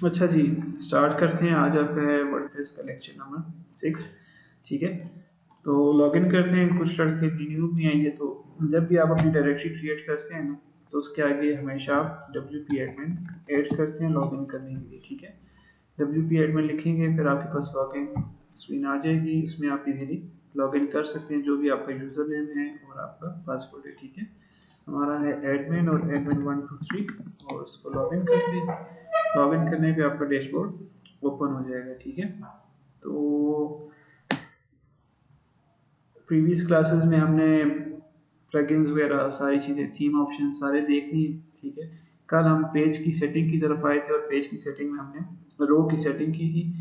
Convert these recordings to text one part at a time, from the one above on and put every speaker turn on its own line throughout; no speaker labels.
अच्छा जी, स्टार्ट करते हैं। आज आपका है वर्डप्रेस का लेक्चर नंबर 6। ठीक है, तो लॉगिन करते हैं। कुछ लड़के न्यू में आएंगे, तो जब भी आप अपनी डायरेक्टरी क्रिएट करते हैं ना, तो उसके आगे हमेशा आप WP एडमिन ऐड करते हैं लॉगिन करने के लिए। ठीक है, WP एडमिन लिखेंगे, फिर आपके पास लॉगिन स्क्रीन आ जाएगी। उसमें आप इजीली लॉगिन कर सकते हैं, जो भी आपका यूज़र नेम है और आपका पासवर्ड है। ठीक है, हमारा है एडमिन और एडमिन 1 2 3, और उसको लॉगिन करते हैं। लॉगिन करने पे आपका डैशबोर्ड ओपन हो जाएगा। ठीक है, तो प्रीवियस क्लासेस में हमने प्लगइन्स वगैरह सारी चीज़ें, थीम ऑप्शन सारे देख लिए। ठीक है, कल हम पेज की सेटिंग की तरफ आए थे और पेज की सेटिंग में हमने रो की सेटिंग की थी।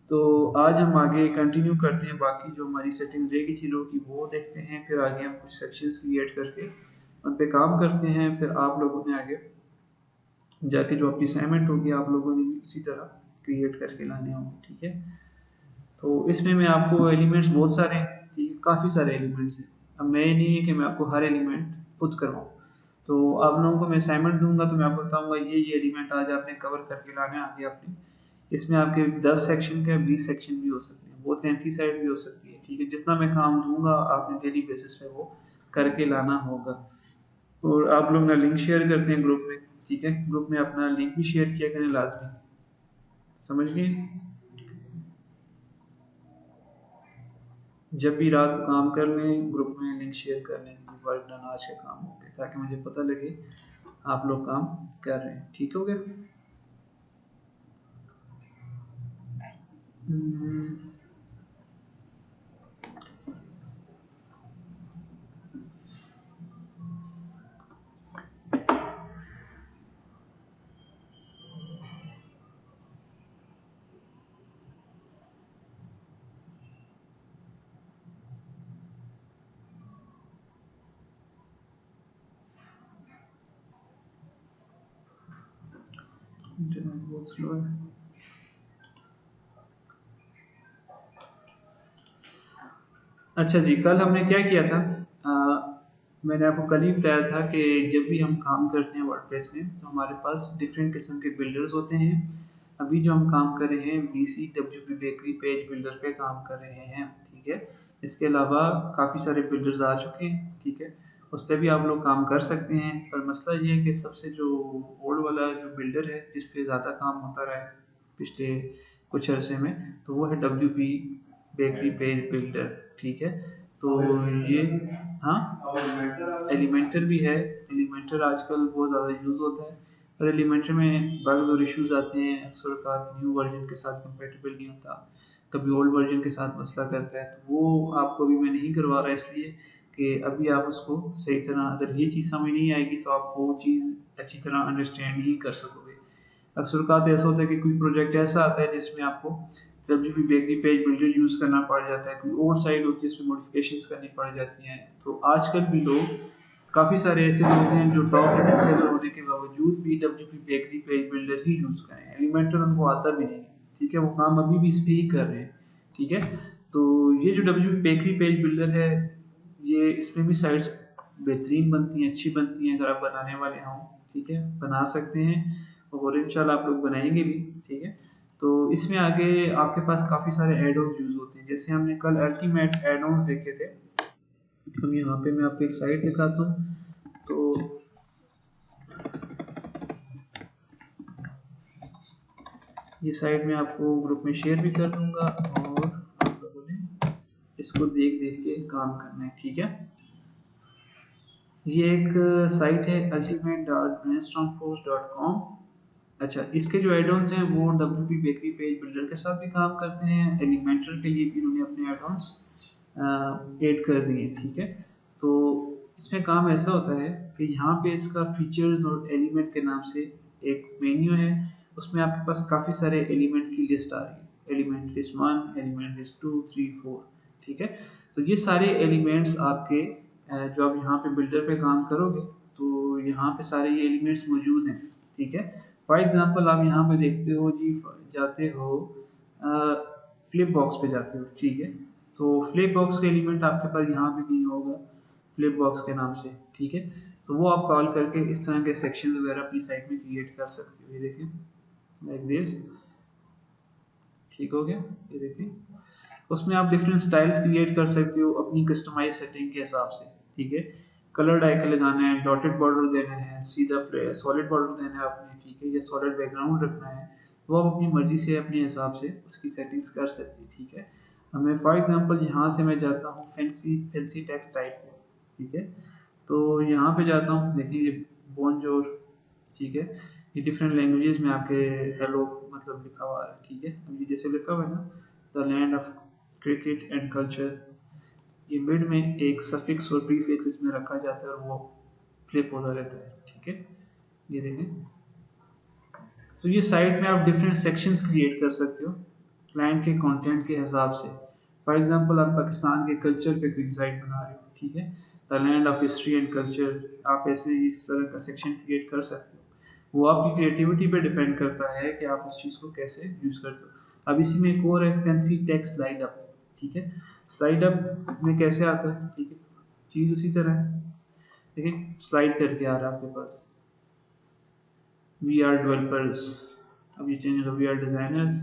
तो आज हम आगे कंटिन्यू करते हैं, बाकी जो हमारी सेटिंग रह गई थी रो की वो देखते हैं। फिर आगे हम कुछ सेक्शंस क्रिएट करके उन पे काम करते हैं। फिर आप लोगों ने आगे जाके जो अपनी असाइनमेंट होगी, आप लोगों ने भी इसी तरह क्रिएट करके लाने होंगे। ठीक है, तो इसमें मैं आपको एलिमेंट्स बहुत सारे हैं, ठीक है, काफ़ी सारे एलिमेंट्स हैं। अब मैं ये नहीं है कि मैं आपको हर एलिमेंट खुद करवाऊँ। तो आप लोगों को मैं असाइनमेंट दूंगा, तो मैं आपको बताऊंगा ये एलिमेंट आज आपने कवर करके लाने हैं आगे आपने। इसमें आपके 10 सेक्शन के 20 सेक्शन भी हो सकते हैं, बहुत लेंथी साइड भी हो सकती है। ठीक है, जितना मैं काम दूंगा आपने डेली बेसिस पे वो करके लाना होगा। और आप लोग ना लिंक शेयर करते हैं ग्रुप में। ठीक है, ग्रुप में अपना लिंक भी शेयर किया करें लाजमी। समझ गए? जब भी रात को काम कर लें, ग्रुप में लिंक शेयर कर लें कि वर्क डन, आज का काम हो गया, ताकि मुझे पता लगे आप लोग काम कर रहे हैं। ठीक हो गया? इंटरनेट बहुत स्लो है। अच्छा जी, कल हमने क्या किया था? मैंने आपको कल ही बताया था कि जब भी हम काम करते हैं वर्डप्रेस में, तो हमारे पास डिफरेंट किस्म के बिल्डर्स होते हैं। अभी जो हम काम कर रहे हैं BC WP bakery page builder पे काम कर रहे हैं। ठीक है, इसके अलावा काफ़ी सारे बिल्डर्स आ चुके हैं। ठीक है, उस पर भी आप लोग काम कर सकते हैं, पर मसला ये है कि सबसे जो ओल्ड वाला जो बिल्डर है, जिस पे ज़्यादा काम होता रहा है पिछले कुछ अरसे में, तो वो है WP बेकरी पेज बिल्डर। ठीक है, तो ये, हाँ, एलिमेंटर भी है। एलिमेंटर आजकल बहुत ज़्यादा यूज़ होता है, पर एलिमेंटर में बग्स और इश्यूज आते हैं। अक्सर का न्यू वर्जन के साथ कंपेटेबल नहीं होता, कभी ओल्ड वर्जन के साथ मसला करता है। तो वो आपको अभी मैं नहीं करवा रहा, इसलिए कि अभी आप उसको सही तरह, अगर ये चीज़ समझ नहीं आएगी तो आप वो चीज़ अच्छी तरह अंडरस्टैंड नहीं कर सकोगे। अक्सर का ऐसा होता है कि कोई प्रोजेक्ट ऐसा आता है जिसमें आपको WP bakery page builder use करना पड़ जाता है, कोई और साइड होती है उसमें मॉडिफिकेशंस करनी पड़ जाती हैं। तो आजकल भी लोग, काफ़ी सारे ऐसे लोग हैं जो टॉप लेवल सेलर होने के बावजूद भी WP बेकरी पेज बिल्डर ही यूज़ करें, एलिमेंटर उनको आता भी नहीं है। ठीक है, वो काम अभी भी इस पर ही कर रहे हैं। ठीक है, तो ये जो WP बेकरी पेज बिल्डर है, ये इसमें भी साइट्स बेहतरीन बनती हैं, अच्छी बनती हैं, अगर आप बनाने वाले हों। ठीक है, बना सकते हैं, और इंशाल्लाह आप लोग बनाएंगे भी। ठीक है, तो इसमें आगे आपके पास काफ़ी सारे एड ऑन यूज़ होते हैं। जैसे हमने कल अल्टीमेट एड ऑन देखे थे। हम यहाँ पे मैं आपको एक साइट दिखाता हूँ। तो ये साइट मैं आपको ग्रुप में शेयर भी कर दूंगा, और आप लोगों ने इसको देख देख के काम करना है। ठीक है, ये एक साइट है ultimate.brainstormforce.com। अच्छा, इसके जो एडॉन्स हैं वो WP बेकरी पेज बिल्डर के साथ भी काम करते हैं, एलिमेंटर के लिए भी इन्होंने अपने एडॉन्स ऐड कर दिए। ठीक है, तो इसमें काम ऐसा होता है कि यहाँ पे इसका फीचर्स और एलिमेंट के नाम से एक मेन्यू है। उसमें आपके पास काफ़ी सारे एलिमेंट की लिस्ट आ रही है, एलिमेंट लिस्ट 1, एलिमेंट लिस्ट 2 3 4। ठीक है, तो ये सारे एलिमेंट्स आपके जो आप यहाँ पे बिल्डर पे काम करोगे, तो यहाँ पे सारे ये एलिमेंट्स मौजूद हैं। ठीक है, फॉर एग्जांपल आप यहाँ पे देखते हो जी, जाते हो फ्लिप बॉक्स पे जाते हो। ठीक है, तो फ्लिप बॉक्स का एलिमेंट आपके पास यहाँ पे नहीं होगा फ्लिप बॉक्स के नाम से। ठीक है, तो वो आप कॉल करके इस तरह के सेक्शन वगैरह अपनी साइट में क्रिएट कर सकते हो। ये देखें, लाइक दिस। ठीक हो गया, ये देखिए। उसमें आप डिफरेंट स्टाइल्स क्रिएट कर सकते हो अपनी कस्टमाइज सेटिंग के हिसाब से। ठीक है, कलर्ड आइकन लगाना है, डॉटेड बॉर्डर देना है, सीधा सॉलिड बॉर्डर देना है आपने, ठीक है, या सॉलिड बैकग्राउंड रखना है, वो आप अपनी मर्जी से अपने हिसाब से उसकी सेटिंग्स कर सकते हैं। ठीक है, हमें फॉर एग्जांपल यहाँ से मैं जाता हूँ फैंसी फैंसी टेक्स्ट टाइप में। ठीक है, तो यहाँ पे जाता हूँ, देखिए ये बोनजोर। ठीक है, ये डिफरेंट लैंग्वेजेस में आपके हेलो मतलब लिखा हुआ है। ठीक है, अब ये जैसे लिखा हुआ है ना, the land of cricket and culture, ये मिड में एक सफिक्स और प्रीफिक्स इसमें रखा जाता है और वो फ्लिप होता रहता है। ठीक है, ये देखें। तो ये साइट में आप डिफरेंट सेक्शंस क्रिएट कर सकते हो क्लाइंट के कंटेंट के हिसाब से। फॉर एग्जांपल आप पाकिस्तान के कल्चर पे कोई साइट बना रहे हो, ठीक है, the land of history and culture, आप ऐसे इस तरह का सेक्शन क्रिएट कर सकते हो। वो आपकी क्रिएटिविटी पे डिपेंड करता है कि आप उस चीज़ को कैसे यूज़ करते हो। अब इसी में एक और है फैंसी टेक्स्ट स्लाइड अप। ठीक है, स्लाइड अप में कैसे आता है, ठीक है, चीज़ उसी तरह है। देखिए स्लाइड करके आ रहा है आपके पास, वी आर डेवलपर्स, अब ये चेंज होगा वी आर डिजाइनर्स।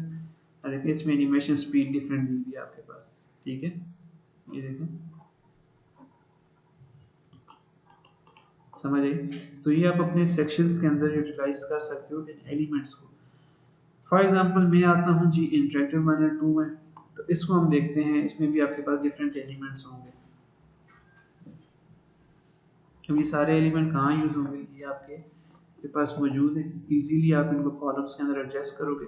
देखिए इसमें एनिमेशन स्पीड डिफरेंट दी हुई है आपके पास। ठीक है, ये देखें, समझ आई। तो ये आप अपने सेक्शंस के अंदर यूटिलाइज कर सकते हो इन एलिमेंट्स को। फॉर एग्जांपल मैं आता हूँ जी इंटरेक्टिव माइनर 2 में, तो इसको हम देखते हैं, इसमें भी आपके पास डिफरेंट एलिमेंट्स होंगे। अब ये सारे एलिमेंट कहाँ यूज होंगे, ये आपके पास मौजूद है। इजीली आप इनको कॉलम्स के अंदर एडजस्ट करोगे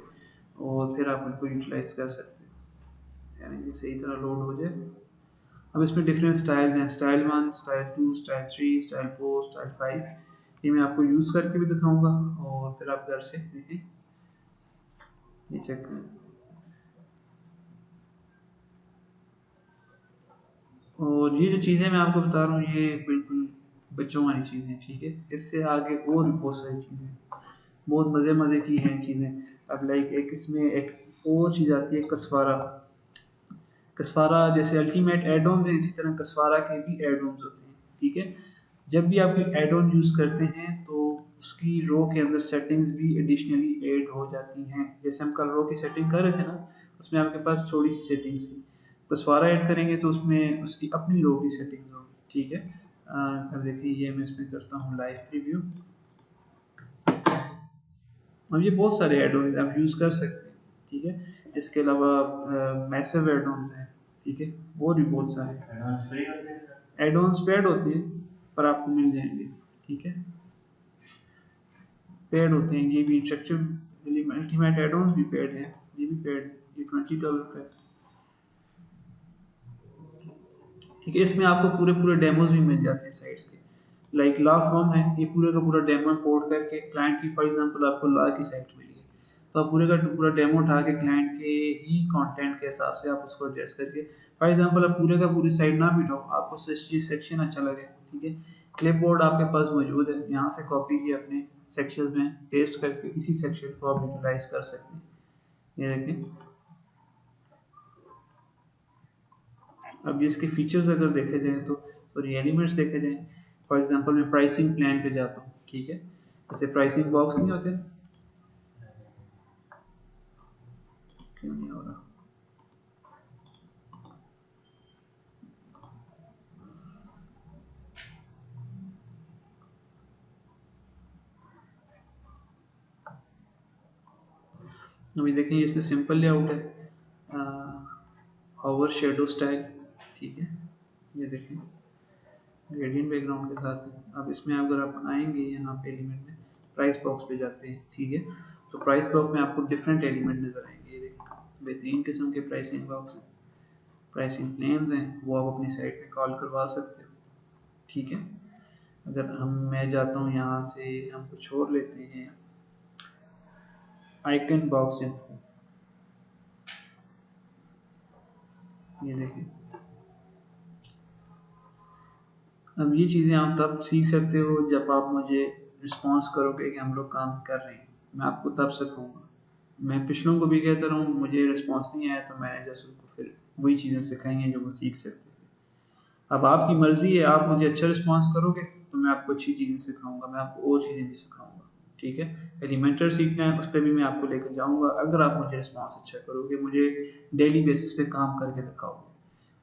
और फिर आप इनको यूटिलाइज कर सकते हो, यानी कि सही तरह लोड हो जाए। अब इसमें डिफरेंट स्टाइल्स हैं, style 1, style 2, style 3, style 4, style 5। ये मैं आपको यूज़ करके भी दिखाऊंगा और फिर आप घर से देखें, ये चेक करें। और ये जो चीज़ें मैं आपको बता रहा हूँ ये बिल्कुल बच्चों वाली चीज़ें, ठीक है, इससे आगे और भी बहुत सारी चीज़ें बहुत मज़े मज़े की हैं चीज़ें। अब लाइक एक इसमें एक और चीज़ आती है कसवारा। कसवारा जैसे अल्टीमेट एड ऑन है, इसी तरह कसवारा के भी एड ऑन्स होते हैं। ठीक है, जब भी आप कोई एड ऑन यूज़ करते हैं तो उसकी रो के अंदर सेटिंग्स भी एडिशनली ऐड हो जाती हैं। जैसे हम कल रो की सेटिंग कर रहे थे ना, उसमें आपके पास थोड़ी सी सेटिंग्स थी, कसवारा ऐड करेंगे तो उसमें उसकी अपनी रो की सेटिंग्स होगी। ठीक है, अब देखिए ये मैं इसमें करता हूँ लाइव प्रीव्यू। अब ये बहुत सारे एड ऑन आप यूज़ कर सकते हैं। ठीक है, इसके अलावा मैसिव एड ऑन हैं। ठीक है, और भी बहुत सारे एड ऑन्स पेड होते हैं पर आपको मिल जाएंगे। ठीक है, पेड होते हैं, ये भी इंस्ट्रक्टिव अल्टीमेट एड ऑन्स भी पेड है, ये भी पेड है, ये $20 का है। ठीक है, इसमें आपको पूरे पूरे डेमोज भी मिल जाते हैं साइट्स के। लाइक लॉ फॉर्म है, ये पूरे का पूरा डेमो इंपोर्ट करके क्लाइंट की, फॉर एग्जांपल आपको लॉ की साइट मिली है, तो आप पूरे का पूरा डेमो उठा के क्लाइंट के ही कंटेंट के हिसाब से आप उसको एडजस्ट करके, फॉर एग्जांपल आप पूरे का पूरी साइट ना भी उठाओ, आपको ये सेक्शन अच्छा लगे, ठीक है, क्लिपबोर्ड आपके पास मौजूद है, यहाँ से कॉपी किए अपने सेक्शन में पेस्ट करके इसी सेक्शन को आप यूटिलाइज कर सकते हैं। ये देखें, अब इसके फीचर्स अगर देखे जाए तो सॉरी एलिमेंट्स देखे जाए, फॉर एग्जांपल मैं प्राइसिंग प्लान पे जाता हूँ। ठीक है, जैसे प्राइसिंग बॉक्स नहीं होते, क्यों नहीं हो रहा, अभी देखें इसमें सिंपल लेआउट है, ओवर शेडो स्टाइल। ठीक है, ये देखें ग्रेडियंट बैकग्राउंड के साथ है। अब इसमें अगर आप आएंगे यहाँ पे एलिमेंट में प्राइस बॉक्स पे जाते हैं, ठीक है, तो प्राइस बॉक्स में आपको डिफरेंट एलिमेंट नजर आएंगे। ये देखें बेहतरीन किस्म के प्राइसिंग बॉक्स हैं, प्राइसिंग प्लेन्स हैं, वो आप अपनी साइट पे कॉल करवा सकते हो। ठीक है, अगर मैं जाता हूँ यहाँ से, हम कुछ और लेते हैं, आइकन बॉक्स इन्फो। ये देखें, अब ये चीज़ें आप तब सीख सकते हो जब आप मुझे रिस्पॉन्स करोगे कि हम लोग काम कर रहे हैं, मैं आपको तब सिखाऊंगा। मैं पिछलों को भी कहता रहा हूँ, मुझे रिस्पॉन्स नहीं आया तो मैंने जैसे उनको फिर वही चीज़ें सिखाई हैं जो वो सीख सकते थे। अब आपकी मर्ज़ी है, आप मुझे अच्छा रिस्पॉन्स करोगे तो मैं आपको अच्छी चीज़ें सिखाऊंगा, मैं आपको और चीज़ें भी सिखाऊंगा। ठीक है। एलिमेंटर सीखना है, उस पर भी मैं आपको लेकर जाऊंगा अगर आप मुझे रिस्पॉन्स अच्छा करोगे, मुझे डेली बेसिस पे काम करके दिखाओगे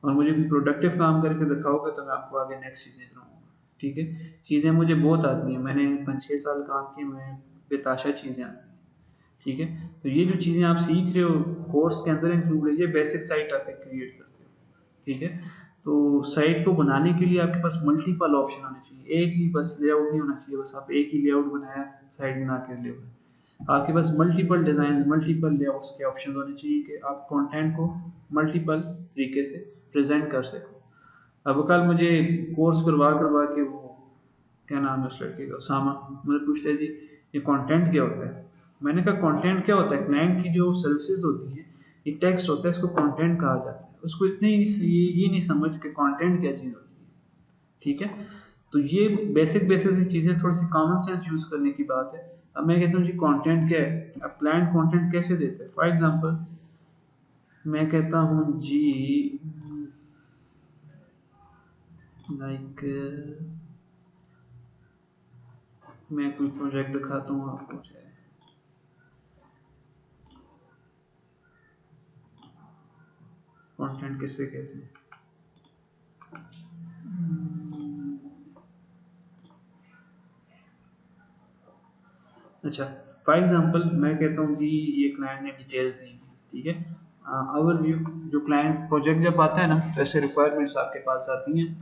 और मुझे भी प्रोडक्टिव काम करके दिखाओगे तो मैं आपको आगे नेक्स्ट चीज़ें कराऊंगा। ठीक है। चीज़ें मुझे बहुत आती हैं, मैंने 5-6 साल काम किए, मैं बेताशा चीज़ें आती हैं। ठीक है। तो ये जो चीज़ें आप सीख रहे हो कोर्स के अंदर इंक्लूड है, ये बेसिक साइट आप क्रिएट करते हो। ठीक है। तो साइट को बनाने के लिए आपके पास मल्टीपल ऑप्शन होने चाहिए, एक ही बस लेआउट नहीं होना चाहिए, बस आप एक ही लेआउट बनाया साइट बना के ले, आपके पास मल्टीपल डिज़ाइन मल्टीपल लेआउट्स के ऑप्शन होने चाहिए कि आप कंटेंट को मल्टीपल तरीके से प्रेजेंट कर सको। अब कल मुझे कोर्स करवा करवा के वो क्या नाम है उस लड़के का, उसामा, मुझे पूछते हैं जी ये कंटेंट क्या होता है। मैंने कहा कंटेंट क्या होता है, क्लाइंट की जो सर्विसेज होती हैं, ये टेक्स्ट होता है, इसको कंटेंट कहा जाता है। उसको इतने ये नहीं समझ के कंटेंट क्या चीज़ होती है। ठीक है। तो ये बेसिक बेसिक चीज़ें थोड़ी सी कॉमन सेंस यूज़ करने की बात है। अब मैं कहता हूँ जी कंटेंट क्या है, अब क्लाइंट कंटेंट कैसे देते हैं। फॉर एग्जांपल मैं कहता हूँ जी लाइक मैं कोई प्रोजेक्ट दिखाता हूँ आपको, कंटेंट किससे कहते हैं। अच्छा, फॉर एग्जांपल मैं कहता हूँ कि ये क्लाइंट ने डिटेल्स दी, ठीक है। ओवरव्यू, जो क्लाइंट प्रोजेक्ट जब आता है ना तो ऐसे रिक्वायरमेंट्स आपके पास आती हैं।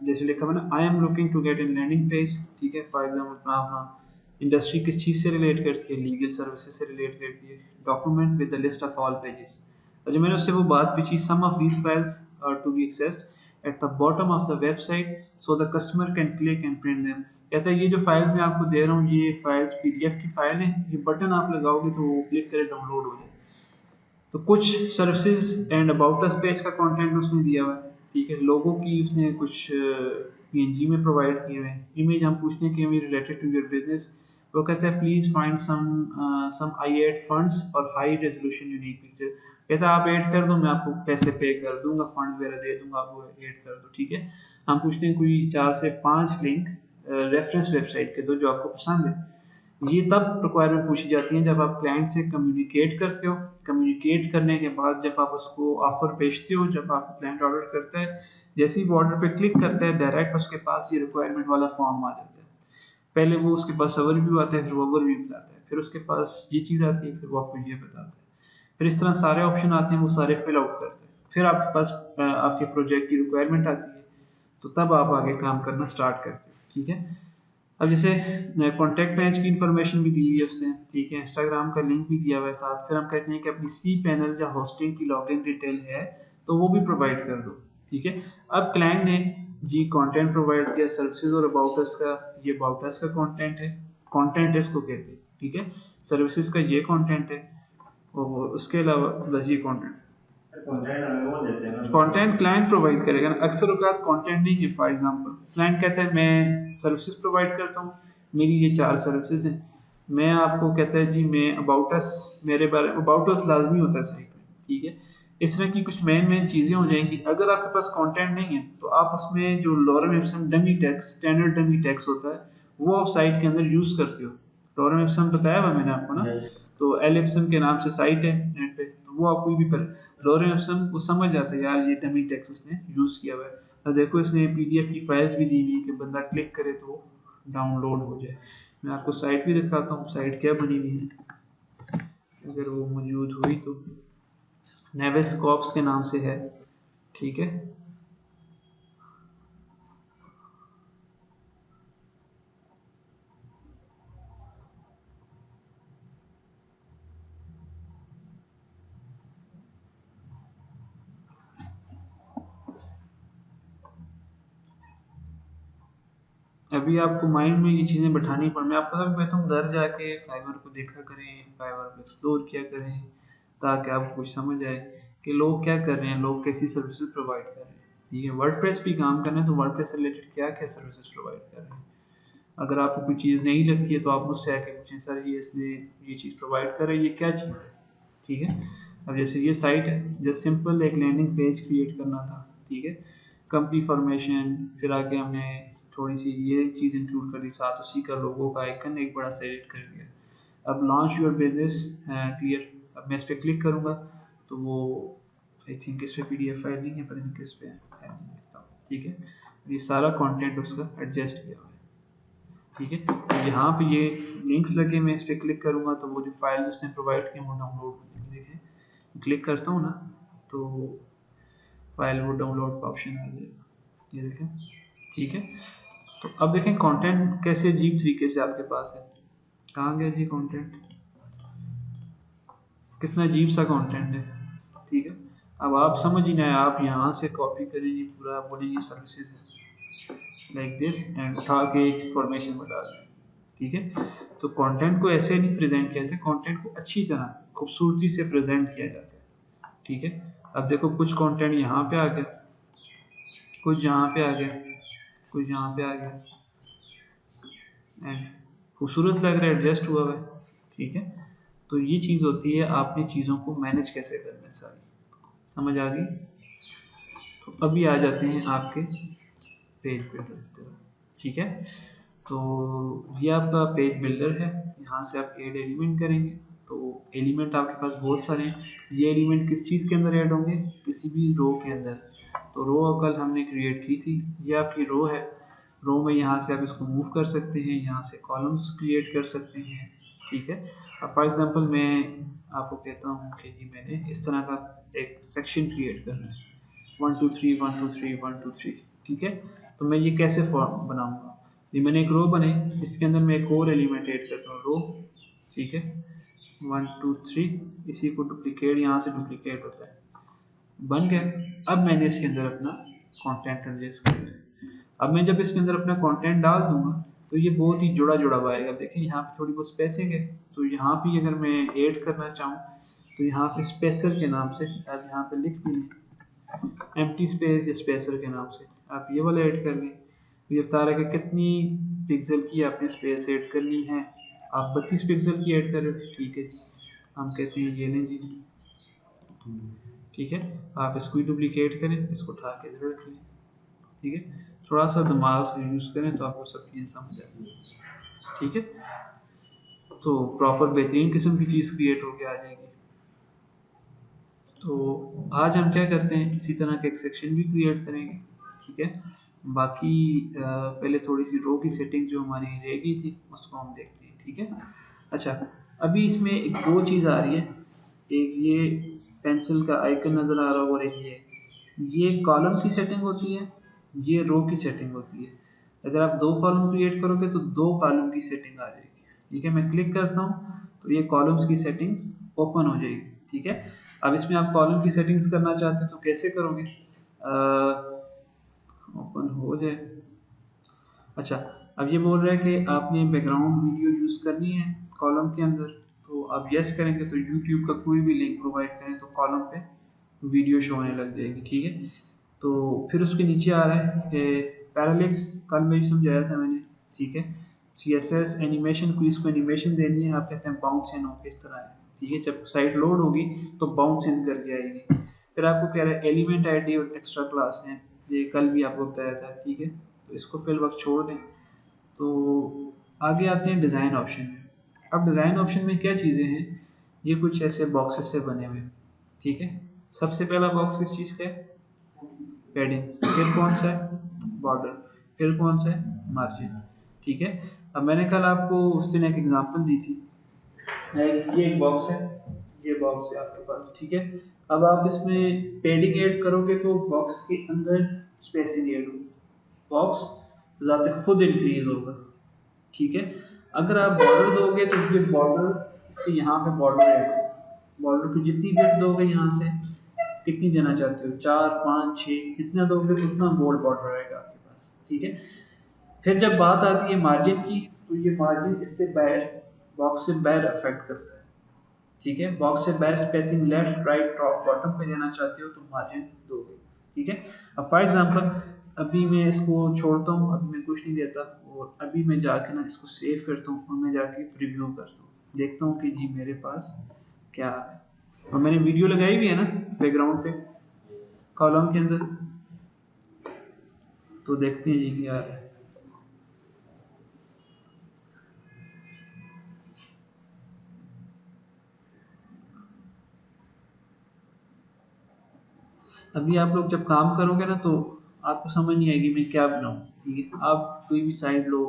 जैसे लिखा हुआ ना, I am looking to get in landing page, ठीक है। फॉर एग्जांपल अपना इंडस्ट्री किस चीज़ से रिलेट करती है, लीगल सर्विसेज से रिलेट करती है। Document with the list of all pages, और जो मैंने उससे वो बात पूछी, some of these files are to be accessed at the bottom of the website so the customer can click and print them. कहता है ये जो फाइल्स मैं आपको दे रहा हूँ ये फाइल्स पीडीएफ की फाइल है, ये बटन आप लगाओगे तो वो क्लिक करे डाउनलोड हो जाए। तो कुछ services and about us page का कंटेंट उसने दिया हुआ है, ठीक है। लोगों की उसने कुछ पीएनजी में प्रोवाइड किए हुए हैं। इमेज हम पूछते हैं कि we related to your business, वो कहता है please find some I ad funds और हाई रेजोल्यूशन यूनिक पिक्चर। कहता है आप ऐड कर दो, मैं आपको पैसे पे कर दूंगा, फंड वगैरह दे दूंगा, आप वो ऐड कर दो, ठीक है। हम पूछते हैं कोई 4 से 5 लिंक रेफरेंस वेबसाइट के दो जो आपको पसंद है। ये तब रिक्वायरमेंट पूछी जाती है जब आप क्लाइंट से कम्युनिकेट करते हो। कम्युनिकेट करने के बाद जब आप उसको ऑफर भेजते हो, जब आपका क्लाइंट ऑर्डर करता है, जैसे ही वो ऑर्डर पे क्लिक करता है डायरेक्ट उसके पास ये रिक्वायरमेंट वाला फॉर्म आ जाता है। पहले वो उसके पास ओवरव्यू आता है, फिर वो ओवरव्यू बताता है, फिर उसके पास ये चीज़ आती है, फिर वो आपको ये बताता है। फिर इस तरह सारे ऑप्शन आते हैं, वो सारे फिल आउट करते हैं। फिर आपके पास आपके प्रोजेक्ट की रिक्वायरमेंट आती है, तो तब आप आगे काम करना स्टार्ट करते हैं, ठीक है। अब जैसे कॉन्टैक्ट पेज की इन्फॉर्मेशन भी दी हुई है उसने, ठीक है। इंस्टाग्राम का लिंक भी दिया हुआ है साथ। फिर हम कहते हैं कि अपनी सी पैनल या होस्टिंग की लॉगिन डिटेल है तो वो भी प्रोवाइड कर दो, ठीक है। अब क्लाइंट ने जी कंटेंट प्रोवाइड किया, सर्विसेज और अबाउट अस का, ये अबाउट अस का कंटेंट है, कंटेंट इसको कहते हैं, ठीक है। सर्विसेज का ये कंटेंट है और उसके अलावा बस ये कंटेंट, कंटेंट क्लाइंट प्रोवाइड करेगा ना। अक्सर औकात कंटेंट नहीं है। फॉर एग्जांपल क्लाइंट कहता है मैं सर्विसेज प्रोवाइड करता हूँ, मेरी ये 4 सर्विसेज हैं, मैं आपको कहता है जी मैं अबाउट अस, मेरे बारे में अबाउट अस लाजमी होता है साइट में, ठीक है। इस तरह की कुछ मेन मेन चीज़ें हो जाएंगी। अगर आपके पास कंटेंट नहीं है तो आप उसमें जो lorem Epson dummy text, standard dummy text होता है, वो आप साइट के अंदर यूज़ करते हो। लॉरेम इप्सम बताया हुआ मैंने आपको ना, तो एल इप्सम के नाम से साइट है नेट पे, तो वो आप कोई भी पर लॉरेम इप्सम को समझ जाता है यार ये डमी टेक्स्ट उसने यूज़ किया हुआ है। तो देखो इसने पीडीएफ की फाइल्स भी दी हुई है कि बंदा क्लिक करे तो डाउनलोड हो जाए। मैं आपको साइट भी दिखाता हूँ, साइट क्या बनी हुई है अगर वो मौजूद हुई तो। नेवेस कॉप्स के नाम से है, ठीक है। अभी आपको माइंड में ये चीज़ें बैठानी पड़, मैं आपको तब कहता हूँ घर जाके फाइवर को देखा करें, फाइवर को एक्सप्लोर किया करें, ताकि आपको कुछ समझ आए कि लोग क्या कर रहे हैं, लोग कैसी सर्विसेज प्रोवाइड कर रहे हैं, ठीक है। वर्डप्रेस भी काम करना है तो वर्डप्रेस से रिलेटेड क्या क्या सर्विसेज प्रोवाइड कर रहे हैं। अगर आपको कोई चीज़ नहीं लगती है तो आप मुझसे आके पूछें सर ये इसने ये चीज़ प्रोवाइड कर रही है, ये क्या चीज़ है, ठीक है। अब जैसे ये साइट है, जस्ट सिंपल एक लैंडिंग पेज क्रिएट करना था, ठीक है। कंपनी फॉर्मेशन, फिर आगे हमने थोड़ी सी ये चीज़ इंक्लूड कर दी, साथ उसी का लोगो का आइकन एक बड़ा सा एडिट कर दिया। अब लॉन्च योर बिजनेस क्लियर, अब मैं इस पर क्लिक करूँगा तो वो आई थिंक इस पर PDF फाइल नहीं है, पता नहीं किस पे है, ठीक है। ये सारा कंटेंट उसका एडजस्ट किया हुआ है, ठीक है। तो यहाँ पे ये लिंक्स लगे, मैं इस पर क्लिक करूँगा तो वो जो फाइल उसने प्रोवाइड की वो डाउनलोड हो जाएगी। देखें क्लिक करता हूँ ना तो फाइल वो डाउनलोड का ऑप्शन आ जाएगा, ये देखें, ठीक है। तो अब देखें कंटेंट कैसे अजीब तरीके से आपके पास है, कहाँ गया जी कंटेंट, कितना अजीब सा कंटेंट है, ठीक है। अब आप समझ ही ना, आप यहाँ से कॉपी करेंगे पूरा, बोलेंगे सर्विसेज लाइक दिस एंड उठा के एक फॉर्मेशन में डाल दें, ठीक है। तो कंटेंट को ऐसे नहीं प्रेजेंट किया जाता, कंटेंट को अच्छी तरह खूबसूरती से प्रेजेंट किया जाता है, ठीक है। अब देखो कुछ कंटेंट यहाँ पे आ गया, कुछ यहाँ पे आ गया, कुछ यहाँ पे आ गया एंड खूबसूरत लग रहा है, एडजस्ट हुआ है, ठीक है। तो ये चीज़ होती है, आपने चीज़ों को मैनेज कैसे करना है सारी, समझ आ गई। तो अभी आ जाते हैं आपके पेज बिल्डर की तरफ, ठीक है। तो ये आपका पेज बिल्डर है, यहाँ से आप ऐड एलिमेंट करेंगे। तो एलिमेंट आपके पास बहुत सारे हैं, ये एलिमेंट किस चीज़ के अंदर ऐड होंगे, किसी भी रो के अंदर। तो रो कल हमने क्रिएट की थी, ये आपकी रो है, रो में यहाँ से आप इसको मूव कर सकते हैं, यहाँ से कॉलम्स क्रिएट कर सकते हैं, ठीक है। अब फॉर एग्जांपल मैं आपको कहता हूँ कि जी मैंने इस तरह का एक सेक्शन क्रिएट करना है, 1 2 3 1 2 3 1 2 3, ठीक है। तो मैं ये कैसे फॉर्म बनाऊंगा, ये मैंने एक रो बनाई, इसके अंदर मैं एक और एलिमेंट ऐड करता हूँ रो, ठीक है, 1 2 3, इसी को डुप्लीकेट, यहाँ से डुप्लीकेट होता है, बन गया। अब मैंने इसके अंदर अपना कंटेंट एडजस्ट करना है। अब मैं जब इसके अंदर अपना कंटेंट डाल दूंगा तो ये बहुत ही जुड़ा जुड़ा आएगा, देखिए यहाँ पे थोड़ी बहुत स्पेसिंग है, तो यहाँ पे अगर मैं ऐड करना चाहूँ तो यहाँ पे स्पेसर के नाम से आप यहाँ पे लिख भी लें, एम्प्टी स्पेस या स्पेसर के नाम से आप ये वाला ऐड कर लें। ये बता रहा है कि कितनी पिक्सल की आपने स्पेस ऐड करनी है, आप 32 पिक्सल की ऐड करें, ठीक है जी। हम कहते हैं ये लें जी, ठीक है। आप इसको डुप्लीकेट करें, इसको उठा के इधर रख लें, ठीक है। थोड़ा सा दिमाग से यूज़ करें तो आपको सब चीज़ें समझ आएगी, ठीक है। तो प्रॉपर बेहतरीन किस्म की चीज़ क्रिएट होके आ जाएगी। तो आज हम क्या करते हैं, इसी तरह का एक सेक्शन भी क्रिएट करेंगे, ठीक है। बाकी पहले थोड़ी सी रो की सेटिंग जो हमारी रह गई थी उसको हम देखते हैं, ठीक है। अच्छा, अभी इसमें एक दो चीज़ आ रही है, एक ये पेंसिल का आइकन नज़र आ रहा है और एक ये कॉलम की सेटिंग होती है, ये रो की सेटिंग होती है। अगर आप दो कॉलम क्रिएट करोगे तो दो कॉलम की सेटिंग आ जाएगी, ठीक है। मैं क्लिक करता हूँ तो ये कॉलम्स की सेटिंग्स ओपन हो जाएगी, ठीक है। अब इसमें आप कॉलम की सेटिंग्स करना चाहते हैं तो कैसे करोगे, ओपन हो जाए। अच्छा, अब ये बोल रहा है कि आपने बैकग्राउंड वीडियो यूज़ करनी है कॉलम के अंदर, तो आप यस करेंगे तो यूट्यूब का कोई भी लिंक प्रोवाइड करें तो कॉलम पे वीडियो शो होने लग जाएगी, ठीक है। तो फिर उसके नीचे आ रहा है कि पैरालेक्स, कल में भी समझाया था मैंने, ठीक है। CSS एनिमेशन को, इसको एनिमेशन देनी है, आप कहते हैं बाउंस इन हो, इस तरह है, ठीक है। जब साइट लोड होगी तो बाउंस इन करके आएगी। फिर आपको कह रहा है एलिमेंट आईडी और एक्स्ट्रा क्लास है, ये कल भी आपको बताया था, ठीक है। तो इसको फिल वक्त छोड़ दें। तो आगे आते हैं डिज़ाइन ऑप्शन में। अब डिज़ाइन ऑप्शन में क्या चीज़ें हैं, ये कुछ ऐसे बॉक्सेस से बने हुए, ठीक है। सबसे पहला बॉक्स किस चीज़ का है, पैडिंग, फिर कौन सा है बॉर्डर, फिर कौन सा है मार्जिन, ठीक है। अब मैंने कल आपको उस दिन एक एग्जांपल दी थी, ये एक बॉक्स है, ये बॉक्स है आपके पास, ठीक है। अब आप इसमें पैडिंग ऐड करोगे तो बॉक्स के अंदर स्पेसिंग ऐड होगी, बॉक्स ज़ाते खुद इंक्रीज होगा, ठीक है। अगर आप बॉर्डर दोगे तो ये बॉर्डर, इसके यहाँ पे बॉर्डर ऐड, बॉर्डर की जितनी विड्थ दोगे यहाँ से, कितनी देना चाहते हो, 4 5 6, जितना दोगे उतना बोल्ड बॉर्डर रहेगा आपके पास, ठीक है। फिर जब बात आती है मार्जिन की, तो ये मार्जिन इससे बाहर, बॉक्स से बाहर अफेक्ट करता है, ठीक है। बॉक्स से बाहर spacing left right top bottom पे देना चाहते हो तो मार्जिन दोगे, ठीक है। अब फॉर एग्जांपल अभी मैं इसको छोड़ता हूँ, अभी मैं कुछ नहीं देता, और अभी मैं जाके ना इसको सेव करता हूँ और मैं जाके प्रीव्यू करता हूँ, देखता हूँ कि जी मेरे पास क्या है। और मैंने वीडियो लगाई भी है ना बैकग्राउंड पे कॉलम के अंदर, तो देखते हैं जी क्या है। अभी आप लोग जब काम करोगे ना तो आपको समझ नहीं आएगी मैं क्या बनाऊँ, ठीक है। आप कोई भी साइड लो,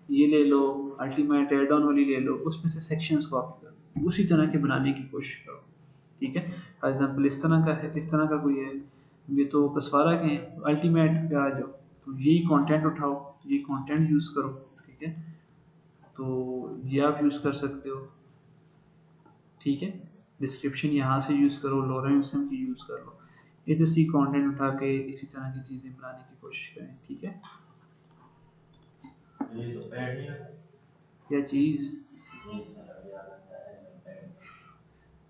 ये ले लो, अल्टीमेट एड ऑन वाली ले लो, उसमें से सेक्शंस कॉपी करो, उसी तरह के बनाने की कोशिश करो, ठीक है। फॉर एग्जाम्पल इस तरह का है, इस तरह का कोई है, ये तो कसवारा के हैं, अल्टीमेट पे आ जाओ, तो यही कंटेंट उठाओ, ये कंटेंट यूज़ करो, ठीक है। तो ये आप यूज़ कर सकते हो, ठीक है। डिस्क्रिप्शन यहाँ से यूज़ करो, लोरेंट सिम की यूज़ कर लो, इधर से कंटेंट उठा के इसी तरह की चीज़ें बनाने की कोशिश करें, ठीक है। क्या चीज़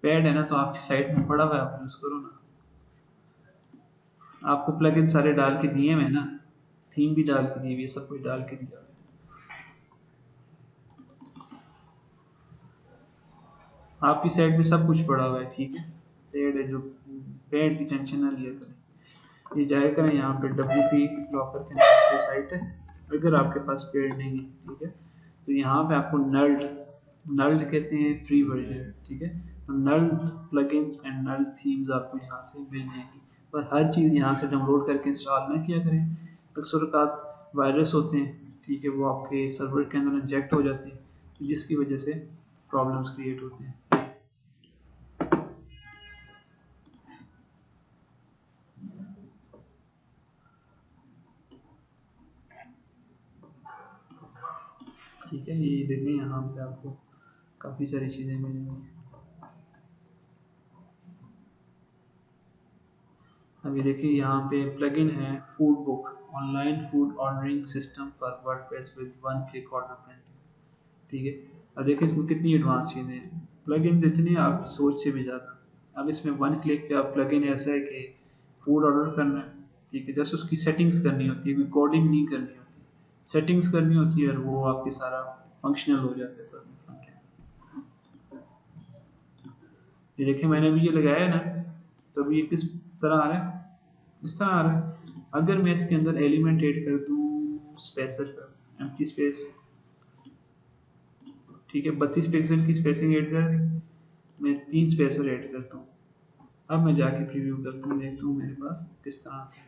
पैड है ना, तो आपकी साइट में पड़ा हुआ है, आप यूज़ करो ना। आपको प्लगइन सारे डाल के दिए हुए हैं ना, थीम भी डाल के दी हुई है, सब कुछ डाल के दिया हुआ है। आपकी साइड में सब कुछ पड़ा हुआ है, ठीक है। पेड है जो, पेड की टेंशन ना लिया करें, ये जाया करें यहाँ पे WP लॉकर के नाम से साइट है। अगर आपके पास पेड नहीं है, ठीक है, तो यहाँ पे आपको नल्ड, नल्ड कहते हैं फ्री वर्जन, ठीक है। तो नल्ड प्लगइन्स एंड नल्ड थीम्स आपको यहाँ से मिल जाएंगी, पर हर चीज़ यहाँ से डाउनलोड करके इंस्टॉल ना किया करें। अक्सर वायरस होते हैं, ठीक है, वो आपके सर्वर के अंदर इंजेक्ट हो जाते हैं, जिसकी वजह से प्रॉब्लम्स क्रिएट होते हैं। ठीक है, ये देखें यहाँ पे आपको काफ़ी सारी चीज़ें मिलेंगी। अभी देखिए यहाँ पे प्लगइन है food book, online food ordering system for WordPress with one click order printing, ठीक है। अब देखिए इसमें कितनी एडवांस चीज़ें हैं, प्लगइन जितनी आप सोच से भी ज़्यादा। अब इसमें वन क्लिक पे आप प्लगइन ऐसा है कि फूड ऑर्डर करना है, ठीक है, जस्ट उसकी सेटिंग्स करनी होती है, कोडिंग नहीं करनी होती, सेटिंग्स करनी होती है, और वो आपके सारा फंक्शनल हो जाता है सब फ्रंट एंड। ये देखिए मैंने भी ये लगाया है ना, तो अभी ये किस तरह आ रहा है, इस तरह आ रहा है। अगर मैं इसके अंदर एलिमेंट ऐड कर दूँ स्पेसर पर, एम्प्टी स्पेस, ठीक है, 32 पिक्सल की स्पेसिंग ऐड कर दी, मैं 3 स्पेसर ऐड करता हूँ। अब मैं जाके प्रीव्यू करता हूँ, देखता हूँ मेरे पास किस तरह आता है।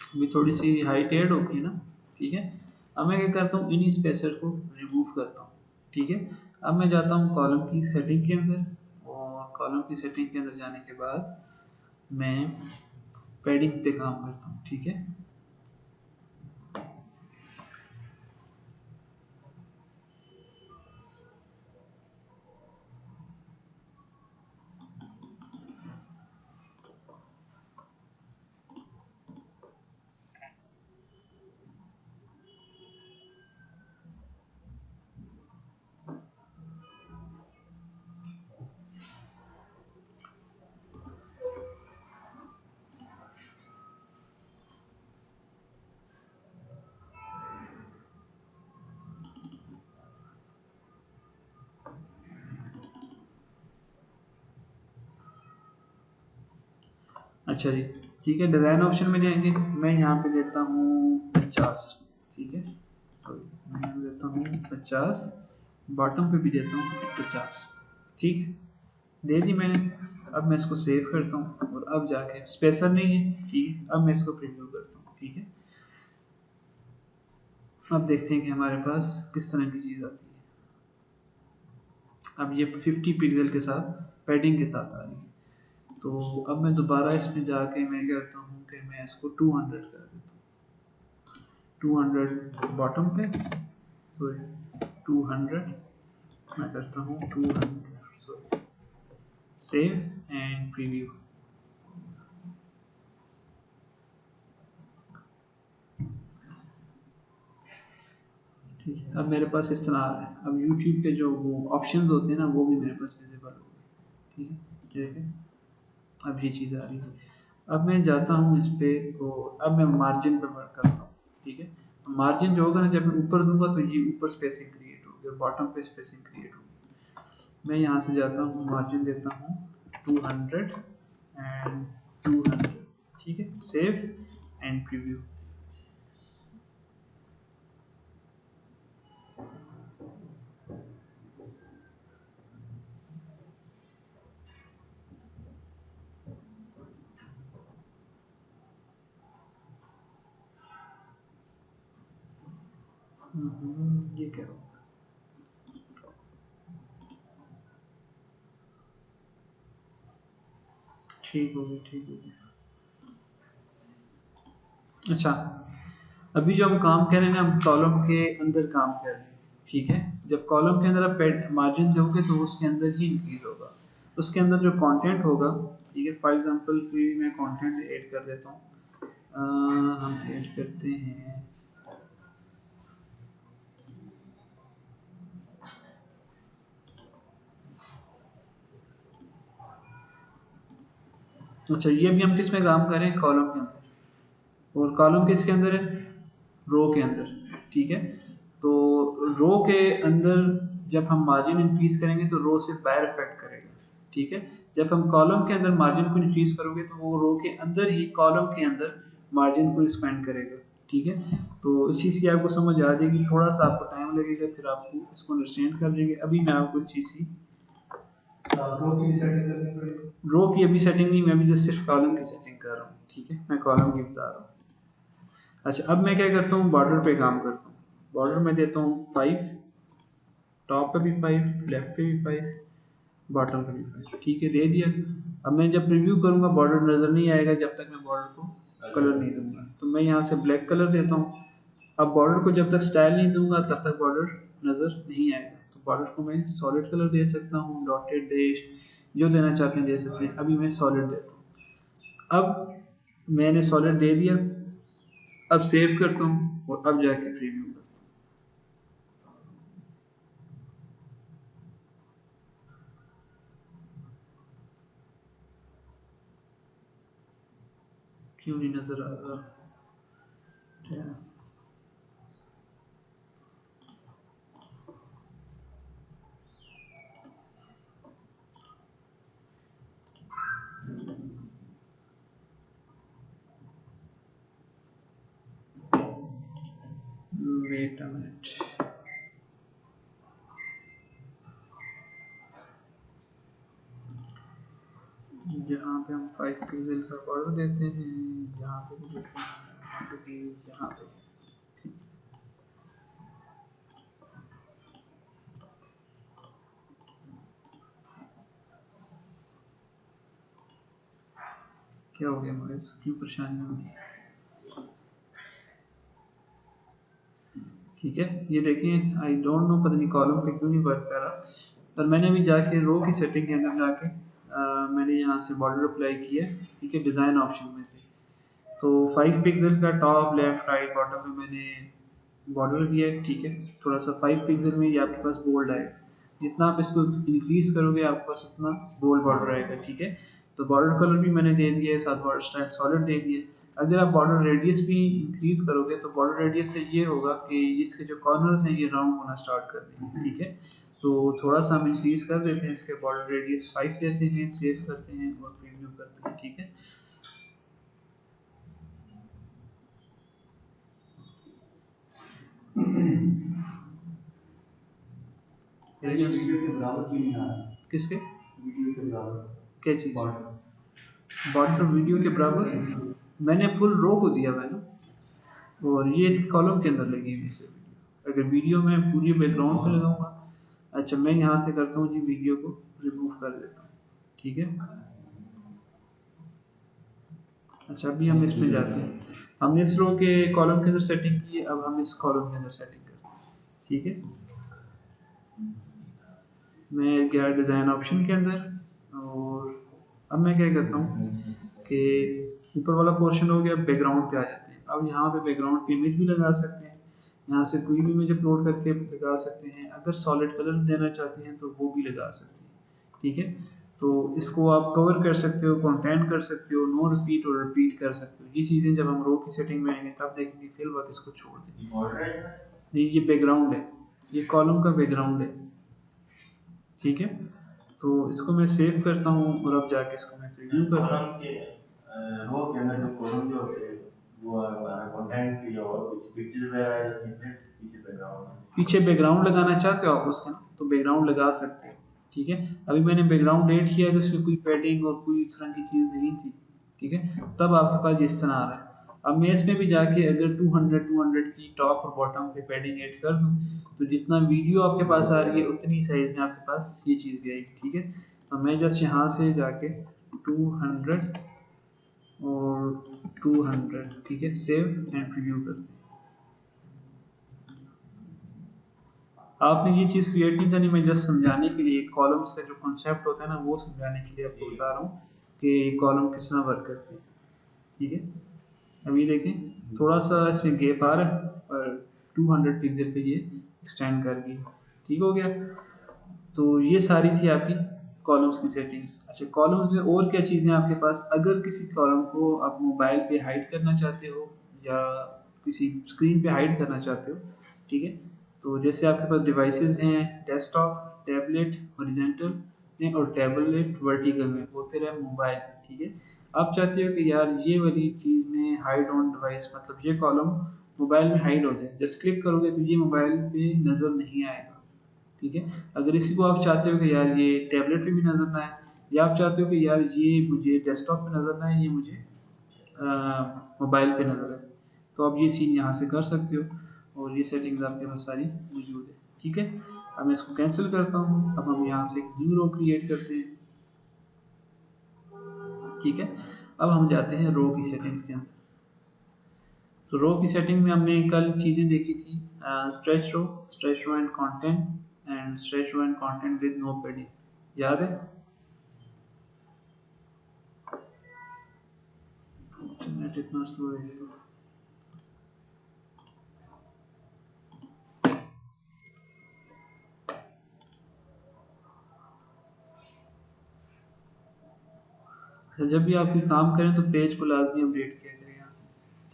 अभी थोड़ी सी हाइट ऐड होगी ना, ठीक है। अब मैं क्या करता हूँ, इन्हीं स्पेसर को रिमूव करता हूँ, ठीक है। अब मैं जाता हूँ कॉलम की सेटिंग के अंदर, और कॉलम की सेटिंग के अंदर जाने के बाद मैं पैडिंग पे काम करता हूँ, ठीक है। अच्छा जी, ठीक है, डिज़ाइन ऑप्शन में जाएंगे, मैं यहाँ पे देता हूँ 50, ठीक है। तो मैं यहाँ देता हूँ 50, बॉटम पे भी देता हूँ 50, ठीक है, दे दी मैंने। अब मैं इसको सेव करता हूँ, और अब जाके स्पेसर नहीं है, ठीक है, अब मैं इसको प्रीव्यू करता हूँ, ठीक है। अब देखते हैं कि हमारे पास किस तरह की चीज़ आती है। अब ये 50 पिक्सल के साथ पैडिंग के साथ आ रही है, तो अब मैं दोबारा इसमें जाके मैं करता हूँ कि मैं इसको 200 कर देता हूँ, 200 बॉटम पे, सॉरी 200, मैं करता हूँ 200, सॉरी, सेव एंड प्रीव्यू। ठीक है, अब मेरे पास इस तरह आ रहा है। अब यूट्यूब के जो वो ऑप्शंस होते हैं ना, वो भी मेरे पास विजिबल हो गए, ठीक है, ये देखें, अब ये चीज़ आ रही है। अब मैं जाता हूँ इस पे, तो अब मैं मार्जिन पर वर्क करता हूँ, ठीक है। मार्जिन जो होगा ना, जब मैं ऊपर दूंगा तो ये ऊपर स्पेसिंग क्रिएट होगी, और बॉटम पे स्पेसिंग क्रिएट होगी। मैं यहाँ से जाता हूँ, मार्जिन देता हूँ 200 एंड 200, ठीक है, सेव एंड प्रीव्यू। ये क्या हो? ठीक हो गया, ठीक हो गया। अच्छा, अभी जो हम काम कर रहे हैं ना, हम कॉलम के अंदर काम कर रहे हैं, ठीक है। जब कॉलम के अंदर आप मार्जिन दोगे तो उसके अंदर ही इंक्रीज होगा, उसके अंदर जो कंटेंट होगा, ठीक है। फॉर एग्जांपल कि मैं कंटेंट ऐड कर देता हूँ। हम ऐड करते हैं, अच्छा ये भी हम किस में काम करें, कॉलम के अंदर। और कॉलम किसके अंदर है, रो के अंदर, ठीक है। तो रो के अंदर जब हम मार्जिन इंक्रीज करेंगे तो रो से बाहर इफेक्ट करेगा, ठीक है। जब हम कॉलम के अंदर मार्जिन को इंक्रीज करोगे तो वो रो के अंदर ही कॉलम के अंदर मार्जिन को एक्सपेंड करेगा, ठीक है। तो इस चीज़ की आपको समझ आ जाएगी, थोड़ा सा आपको टाइम लगेगा, फिर आपको इसको अंडरस्टैंड कर लेंगे। अभी मैं आपको इस चीज़ की रो की सेटिंग करनी पड़ेगी। रो की अभी सेटिंग नहीं, मैं अभी जस्ट सिर्फ कॉलम की सेटिंग कर रहा हूँ, ठीक है। मैं कॉलम की बता रहा हूँ। अच्छा, अब मैं क्या करता हूँ, बॉर्डर पे काम करता हूँ। बॉर्डर में देता हूँ 5, टॉप पे भी 5, लेफ्ट पे भी 5, बॉटम पे भी 5, ठीक है, दे दिया। अब मैं जब प्रीव्यू करूँगा बॉर्डर नज़र नहीं आएगा जब तक मैं बॉर्डर को कलर नहीं दूंगा। तो मैं यहाँ से ब्लैक कलर देता हूँ। अब बॉर्डर को जब तक स्टाइल नहीं दूंगा तब तक बॉर्डर नज़र नहीं आएगा। तो बॉर्डर को मैं सॉलिड कलर दे सकता हूँ, डॉटेड डैश, जो देना चाहते हैं दे सकते हैं। अभी मैं सॉलिड देता हूँ। अब मैंने सॉलिड दे दिया, अब सेव करता हूँ और अब जाके प्रीव्यू करता हूँ। क्यों नहीं नज़र आ रहा? वेट अ मिनट, यहाँ पे हम 5 पिक्सल का बॉर्डर देते हैं, यहाँ पे भी देते हैं, क्योंकि यहाँ पे क्या हो गया मुझे, क्यों परेशानी होगी? ठीक है, ये देखिए, आई डोंट नो, पता नहीं कॉलम पे क्यों नहीं वर्क कर रहा। पर मैंने अभी जाके रो की सेटिंग के अंदर जाके मैंने यहाँ से बॉर्डर अप्लाई किया, ठीक है, डिज़ाइन ऑप्शन में से। तो 5 पिक्सल का टॉप लेफ्ट राइट बॉटम में मैंने बॉर्डर दिया है, ठीक है। थोड़ा सा 5 पिक्सल में ये आपके पास बोल्ड आएगा, जितना आप इसको इंक्रीज करोगे आपके पास उतना बोल्ड बॉर्डर आएगा, ठीक है। तो बॉर्डर कलर भी मैंने दे दिया है, साथ बॉर्डर स्टाइल सॉलिड दे दिए। अगर आप बॉर्डर रेडियस भी इंक्रीज करोगे तो बॉर्डर रेडियस से ये होगा कि इसके जो कॉर्नर्स हैं ये राउंड होना स्टार्ट कर देंगे, ठीक है। तो थोड़ा सा हम इंक्रीज कर देते हैं, इसके बॉर्डर रेडियस 5 देते हैं, सेव करते हैं और प्रीव्यू करते हैं, ठीक है। सही है, वीडियो के बराबर क्यों नहीं आ रहा? किसके वीडियो के बराबर? क्या चीज़? बॉर्डर वीडियो के बराबर मैंने फुल रो को दिया हुआ है ना, और ये इस कॉलम के अंदर लगी हुई है वीडियो। अगर वीडियो में पूरी बैकग्राउंड पे लगाऊंगा, अच्छा मैं यहाँ से करता हूँ जी, वीडियो को रिमूव कर देता हूँ, ठीक है। अच्छा अभी हम इसमें जाते हैं, हमने इस रो के कॉलम के अंदर सेटिंग की है, अब हम इस कॉलम के अंदर सेटिंग करते हैं, ठीक है। मैं गया डिज़ाइन ऑप्शन के अंदर, और अब मैं क्या करता हूँ कि ऊपर वाला पोर्शन हो गया, बैकग्राउंड पे आ जाते हैं। अब यहाँ पे बैकग्राउंड पे इमेज भी लगा सकते हैं, यहाँ से कोई भी इमेज अपलोड करके लगा सकते हैं। अगर सॉलिड कलर देना चाहते हैं तो वो भी लगा सकते हैं, ठीक है। तो इसको आप कवर कर सकते हो, कंटेंट कर सकते हो, नो रिपीट और रिपीट कर सकते हो। ये चीज़ें जब हम रो की सेटिंग में आएंगे तब देखेंगे, फिल वक्त इसको छोड़ दें। नहीं, ये बैकग्राउंड है, ये कॉलम का बैकग्राउंड है, ठीक है। तो इसको मैं सेव करता हूँ और अब जाके इसको मैं प्रीव्यू करता हूँ। रो के अंदर जो कॉलम जो होते हैं वो हमारा कंटेंट की और कुछ पिक्चर वगैरह पीछे बैकग्राउंड लगाना चाहते हो आप उसका ना, तो बैकग्राउंड लगा सकते हो, ठीक है। अभी मैंने बैकग्राउंड ऐड किया तो उसमें कोई पैडिंग और कोई इस तरह की चीज़ नहीं थी, ठीक है। तब आपके पास जिस तरह आ रहा है। अब मैं इसमें भी जाके अगर 200 की टॉप और बॉटम पे पैडिंग ऐड कर दूँ, तो जितना वीडियो आपके पास आ रही है उतनी साइज में आपके पास ये चीज़ भी आएगी। ठीक है, तो मैं जस्ट यहाँ से जाके 200 और 200, ठीक है, सेव एंड प्रीव्यू कर दें। आपने ये चीज़ क्रिएट नहीं करनी, मैं जस्ट समझाने के लिए, कॉलम्स का जो कॉन्सेप्ट होता है ना वो समझाने के लिए आपको बता रहा हूँ कि कॉलम किस तरह वर्क करते हैं। ठीक है, अब ये देखें थोड़ा सा इसमें गैप आ रहा है पर 200 पिक्सल पे ये एक्सटेंड कर गई। ठीक हो गया, तो ये सारी थी आपकी कॉलम्स की सेटिंग्स। अच्छा, कॉलम्स में और क्या चीज़ें आपके पास, अगर किसी कॉलम को आप मोबाइल पे हाइड करना चाहते हो या किसी स्क्रीन पे हाइड करना चाहते हो, ठीक है, तो जैसे आपके पास डिवाइसेस हैं डेस्कटॉप, टैबलेट हॉरिजॉन्टल में और टैबलेट वर्टिकल में, और फिर है मोबाइल। ठीक है, आप चाहते हो कि यार ये वाली चीज़ में हाइड ऑन डिवाइस, मतलब ये कॉलम मोबाइल में हाइड हो जाए, जस्ट क्लिक करोगे तो ये मोबाइल पे नज़र नहीं आएगा। ठीक है, अगर इसी को आप चाहते हो कि यार ये टैबलेट पे भी नज़र ना आए, या आप चाहते हो कि यार ये मुझे डेस्कटॉप पे नज़र ना आए, ये मुझे मोबाइल पे नज़र आए, तो आप ये सीन यहाँ से कर सकते हो और ये सेटिंग्स आपके पास सारी मौजूद है। ठीक है, अब मैं इसको कैंसिल करता हूँ। अब हम यहाँ से एक न्यू रो क्रिएट करते हैं। ठीक है, अब हम जाते हैं रो की सेटिंग्स के अंदर। तो रो की सेटिंग में हमने कल चीज़ें देखी थी, stretch row and stretch row and content with no padding, याद है? इंटरनेट इतना स्लो है। अच्छा, जब भी आप कोई काम करें तो पेज को लाजमी अपडेट किया करें यहाँ से।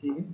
ठीक है,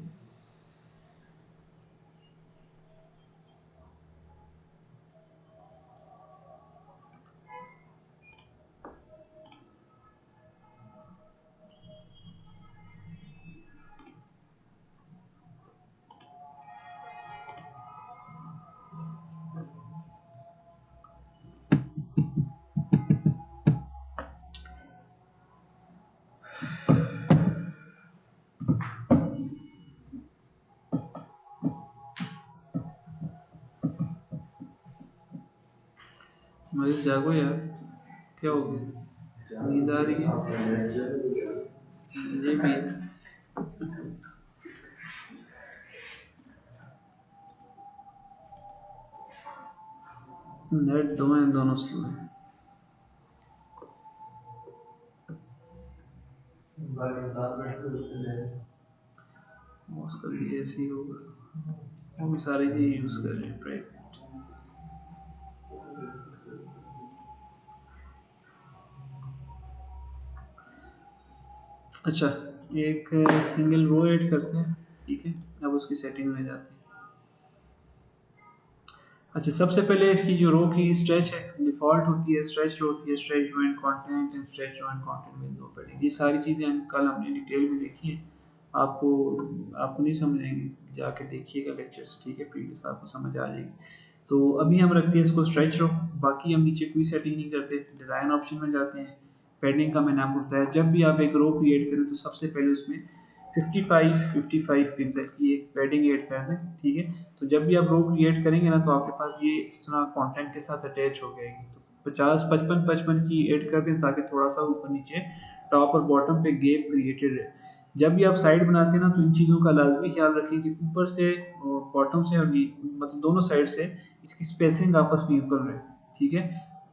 महेश जागो यार, क्या हो गया, नींद आ रही है? ये भी है। नेट दो हैं, दोनों स्लो हैं। उसका भी ऐसे ही होगा, वो भी सारे ही यूज़ कर रहे हैं प्राइवेट। अच्छा, एक सिंगल रो ऐड करते हैं। ठीक है, अब उसकी सेटिंग में जाते हैं। अच्छा, सबसे पहले इसकी जो रो की स्ट्रेच है, डिफ़ॉल्ट होती है स्ट्रेच रो, होती है stretch row and content and stretch row and content with no padding. ये सारी चीज़ें हम कल हमने डिटेल में देखी हैं। आपको आपको नहीं समझ आएंगी, जाके देखिएगा लेक्चर्स। ठीक है, प्रीवियस आपको समझ आ जाएगी। तो अभी हम रखते हैं इसको स्ट्रेच रो, बाकी हम नीचे कोई सेटिंग नहीं करते। डिज़ाइन ऑप्शन में जाते हैं। पैडिंग का मैंने आपको बताया, जब भी आप एक रो क्रिएट करें तो सबसे पहले उसमें 55 पिक्सल की एक पैडिंग ऐड कर दें। ठीक है, तो जब भी आप रो क्रिएट करेंगे ना तो आपके पास ये इस तरह कंटेंट के साथ अटैच हो जाएगी। तो 50 55 55 की ऐड कर दें ताकि थोड़ा सा ऊपर नीचे टॉप और बॉटम पे गैप क्रिएटेड रहे। जब भी आप साइड बनाते हैं ना तो इन चीज़ों का लाजमी ख्याल रखें कि ऊपर से और बॉटम से और मतलब दोनों साइड से इसकी स्पेसिंग आपस में इक्वल रहे। ठीक है,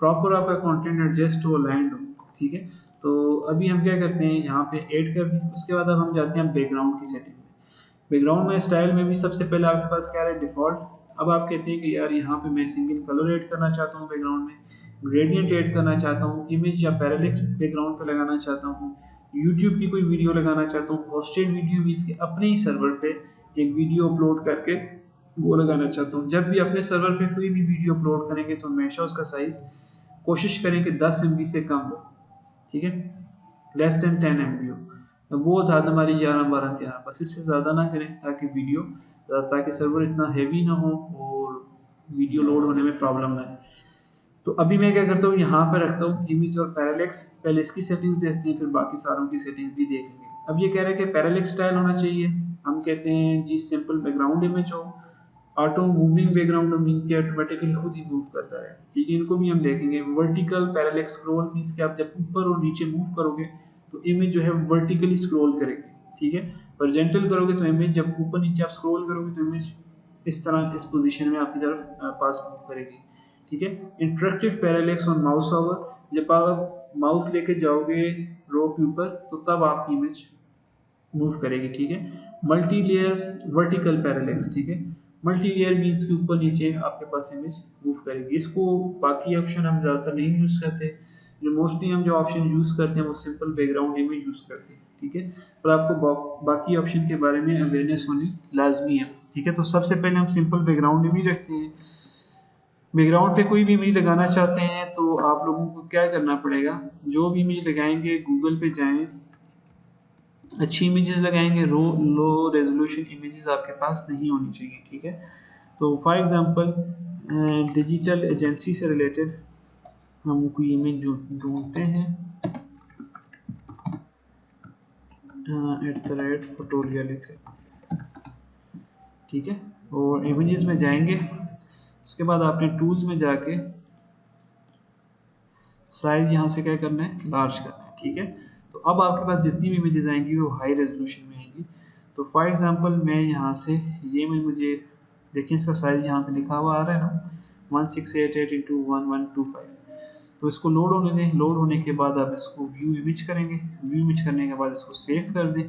प्रॉपर आपका कंटेंट एडजस्ट हो, लैंड हो। ठीक है, तो अभी हम क्या करते हैं, यहाँ पे ऐड कर दी, उसके बाद अब हम जाते हैं बैकग्राउंड की सेटिंग में। बैकग्राउंड में स्टाइल में भी सबसे पहले आपके पास क्या है, डिफ़ॉल्ट। अब आप कहते हैं कि यार यहाँ पे मैं सिंगल कलर ऐड करना चाहता हूँ बैकग्राउंड में, ग्रेडियंट ऐड करना चाहता हूँ, इमेज या पैरालेक्स बैकग्राउंड पे लगाना चाहता हूँ, यूट्यूब की कोई वीडियो लगाना चाहता हूँ, होस्टेड वीडियो मीन्स के अपने ही सर्वर पे एक वीडियो अपलोड करके वो लगाना चाहता हूँ। जब भी अपने सर्वर पे कोई भी वीडियो अपलोड करेंगे तो हमेशा उसका साइज़ कोशिश करें कि 10 MB से कम हो। ठीक है, लेस देन 10 MB हो। अब वो था हमारी 11 12 13, बस इससे ज़्यादा ना करें ताकि वीडियो, ताकि सर्वर इतना हैवी ना हो और वीडियो लोड होने में प्रॉब्लम ना आए। तो अभी मैं क्या करता हूँ, यहाँ पे रखता हूँ इमेज और पैरालेक्स। पहले इसकी सेटिंग्स देखते हैं, फिर बाकी सारों की सेटिंग्स भी देखेंगे। अब ये कह रहे हैं कि पैरालेक्स स्टाइल होना चाहिए। हम कहते हैं जी सिंपल बैकग्राउंड इमेज हो, ऑटो मूविंग बैकग्राउंड मीन कि ऑटोमेटिकली खुद ही मूव करता है, ठीक है। इनको भी हम देखेंगे। वर्टिकल पैरेलल स्क्रॉल मीन्स कि आप जब ऊपर और नीचे मूव करोगे तो इमेज जो है वर्टिकली स्क्रॉल करेगी, ठीक है। हॉरिजॉन्टल करोगे तो इमेज जब ऊपर नीचे आप स्क्रॉल करोगे तो इमेज इस तरह इस पोजीशन में आपकी तरफ पास मूव करेगी, ठीक है। Interactive parallax on mouse over, जब आप माउस लेके जाओगे रो के ऊपर तो तब आपकी इमेज मूव करेगी, ठीक है। मल्टी लेयर वर्टिकल पैरेलैक्स, ठीक है। मल्टी लेयर मीन्स के ऊपर नीचे आपके पास इमेज मूव करेगी। इसको बाकी ऑप्शन हम ज़्यादातर नहीं यूज़ करते, जो मोस्टली हम जो ऑप्शन यूज़ करते हैं वो सिंपल बैकग्राउंड इमेज यूज़ करते हैं, ठीक है। पर आपको बाकी ऑप्शन के बारे में अवेयरनेस होनी लाजमी है, ठीक है। तो सबसे पहले हम सिंपल बैकग्राउंड इमेज रखते हैं। बैकग्राउंड पे कोई भी इमेज लगाना चाहते हैं तो आप लोगों को क्या करना पड़ेगा, जो भी इमेज लगाएंगे गूगल पे जाएं, अच्छी इमेजेस लगाएंगे, लो रेजोल्यूशन इमेजेस आपके पास नहीं होनी चाहिए, ठीक है। तो फॉर एग्जांपल डिजिटल एजेंसी से रिलेटेड हम कोई इमेज ढूंढते हैं, @फोटोलिया लिख, ठीक है। और इमेजेस में जाएंगे, उसके बाद आपने टूल्स में जाके साइज यहाँ से क्या करना है, लार्ज करना है, ठीक है। तो अब आपके पास जितनी भी इमेजेस आएंगी वो हाई रेजोल्यूशन में आएंगी। तो फॉर एग्जांपल मैं यहाँ से ये में मुझे देखिए इसका साइज यहाँ पे लिखा हुआ आ रहा है ना, 1688 x 1125। तो इसको लोड होने दें। लोड होने के बाद आप इसको व्यू इमेज करेंगे। व्यू इमेज करने के बाद इसको सेव कर दें।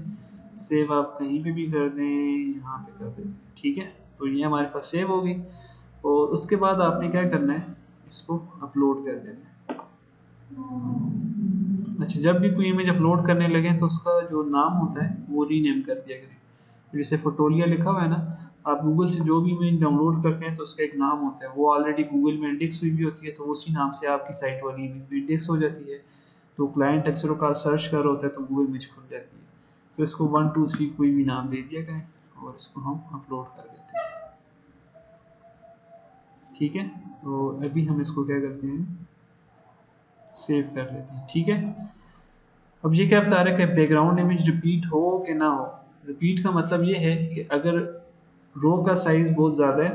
सेव आप कहीं पे भी कर दें, यहाँ पे कर दें, ठीक है। तो ये हमारे पास सेव होगी। और उसके बाद आपने क्या करना है, इसको अपलोड कर देना है। अच्छा, जब भी कोई इमेज अपलोड करने लगे तो उसका जो नाम होता है वो रीनेम कर दिया करें। जैसे फोटोलिया लिखा हुआ है ना, आप गूगल से जो भी इमेज डाउनलोड करते हैं तो उसका एक नाम होता है, वो ऑलरेडी गूगल में इंडेक्स हुई भी होती है, तो उसी नाम से आपकी साइट वाली इमेज भी इंडेक्स हो जाती है। तो क्लाइंट अक्सर का सर्च कर रहा होता है तो वो इमेज खुल जाती है। तो इसको 1 2 3 कोई भी नाम दे दिया करें और इसको हम अपलोड कर देते हैं, ठीक है। तो अभी हम इसको क्या करते हैं, सेव कर लेते हैं, ठीक है। अब ये क्या बता रहा है कि बैकग्राउंड इमेज रिपीट हो कि ना हो। रिपीट का मतलब ये है कि अगर रो का साइज बहुत ज़्यादा है,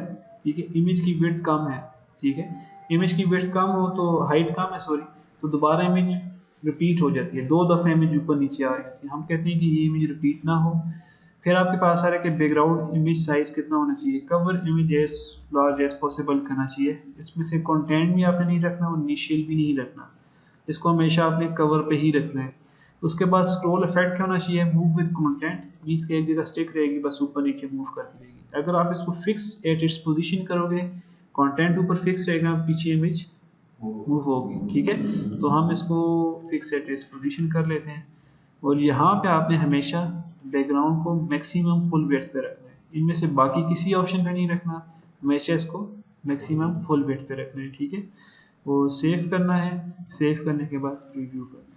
ठीक है, इमेज की विड्थ कम है, ठीक है, इमेज की विड्थ कम हो तो हाइट कम है सॉरी, तो दोबारा इमेज रिपीट हो जाती है, 2 दफ़ा इमेज ऊपर नीचे आ रही होती है। हम कहते हैं कि ये इमेज रिपीट ना हो। फिर आपके पास आ रहा है कि बैकग्राउंड इमेज साइज कितना होना चाहिए। Cover image as large as possible करना चाहिए। इसमें से कंटेंट भी आपने नहीं रखना और इनिशियल भी नहीं रखना, इसको हमेशा आपने कवर पे ही रखना है। उसके बाद स्क्रॉल इफेक्ट क्या होना चाहिए, मूव विद कंटेंट मीन्स के एक जगह स्टिक रहेगी, बस ऊपर नीचे मूव करती रहेगी। अगर आप इसको फिक्स एट इट्स पोजीशन करोगे, कंटेंट ऊपर फिक्स रहेगा, पीछे इमेज मूव होगी, ठीक है। तो हम इसको फिक्स एट इट्स पोजीशन कर लेते हैं। और यहाँ पे आपने हमेशा बैकग्राउंड को मैक्सिमम फुल वेट पे रखना है, इनमें से बाकी किसी ऑप्शन पे नहीं रखना, हमेशा इसको मैक्सिमम फुल वेट पे रखना है, ठीक है। और सेव करना है। सेव करने के बाद रिव्यू करना है।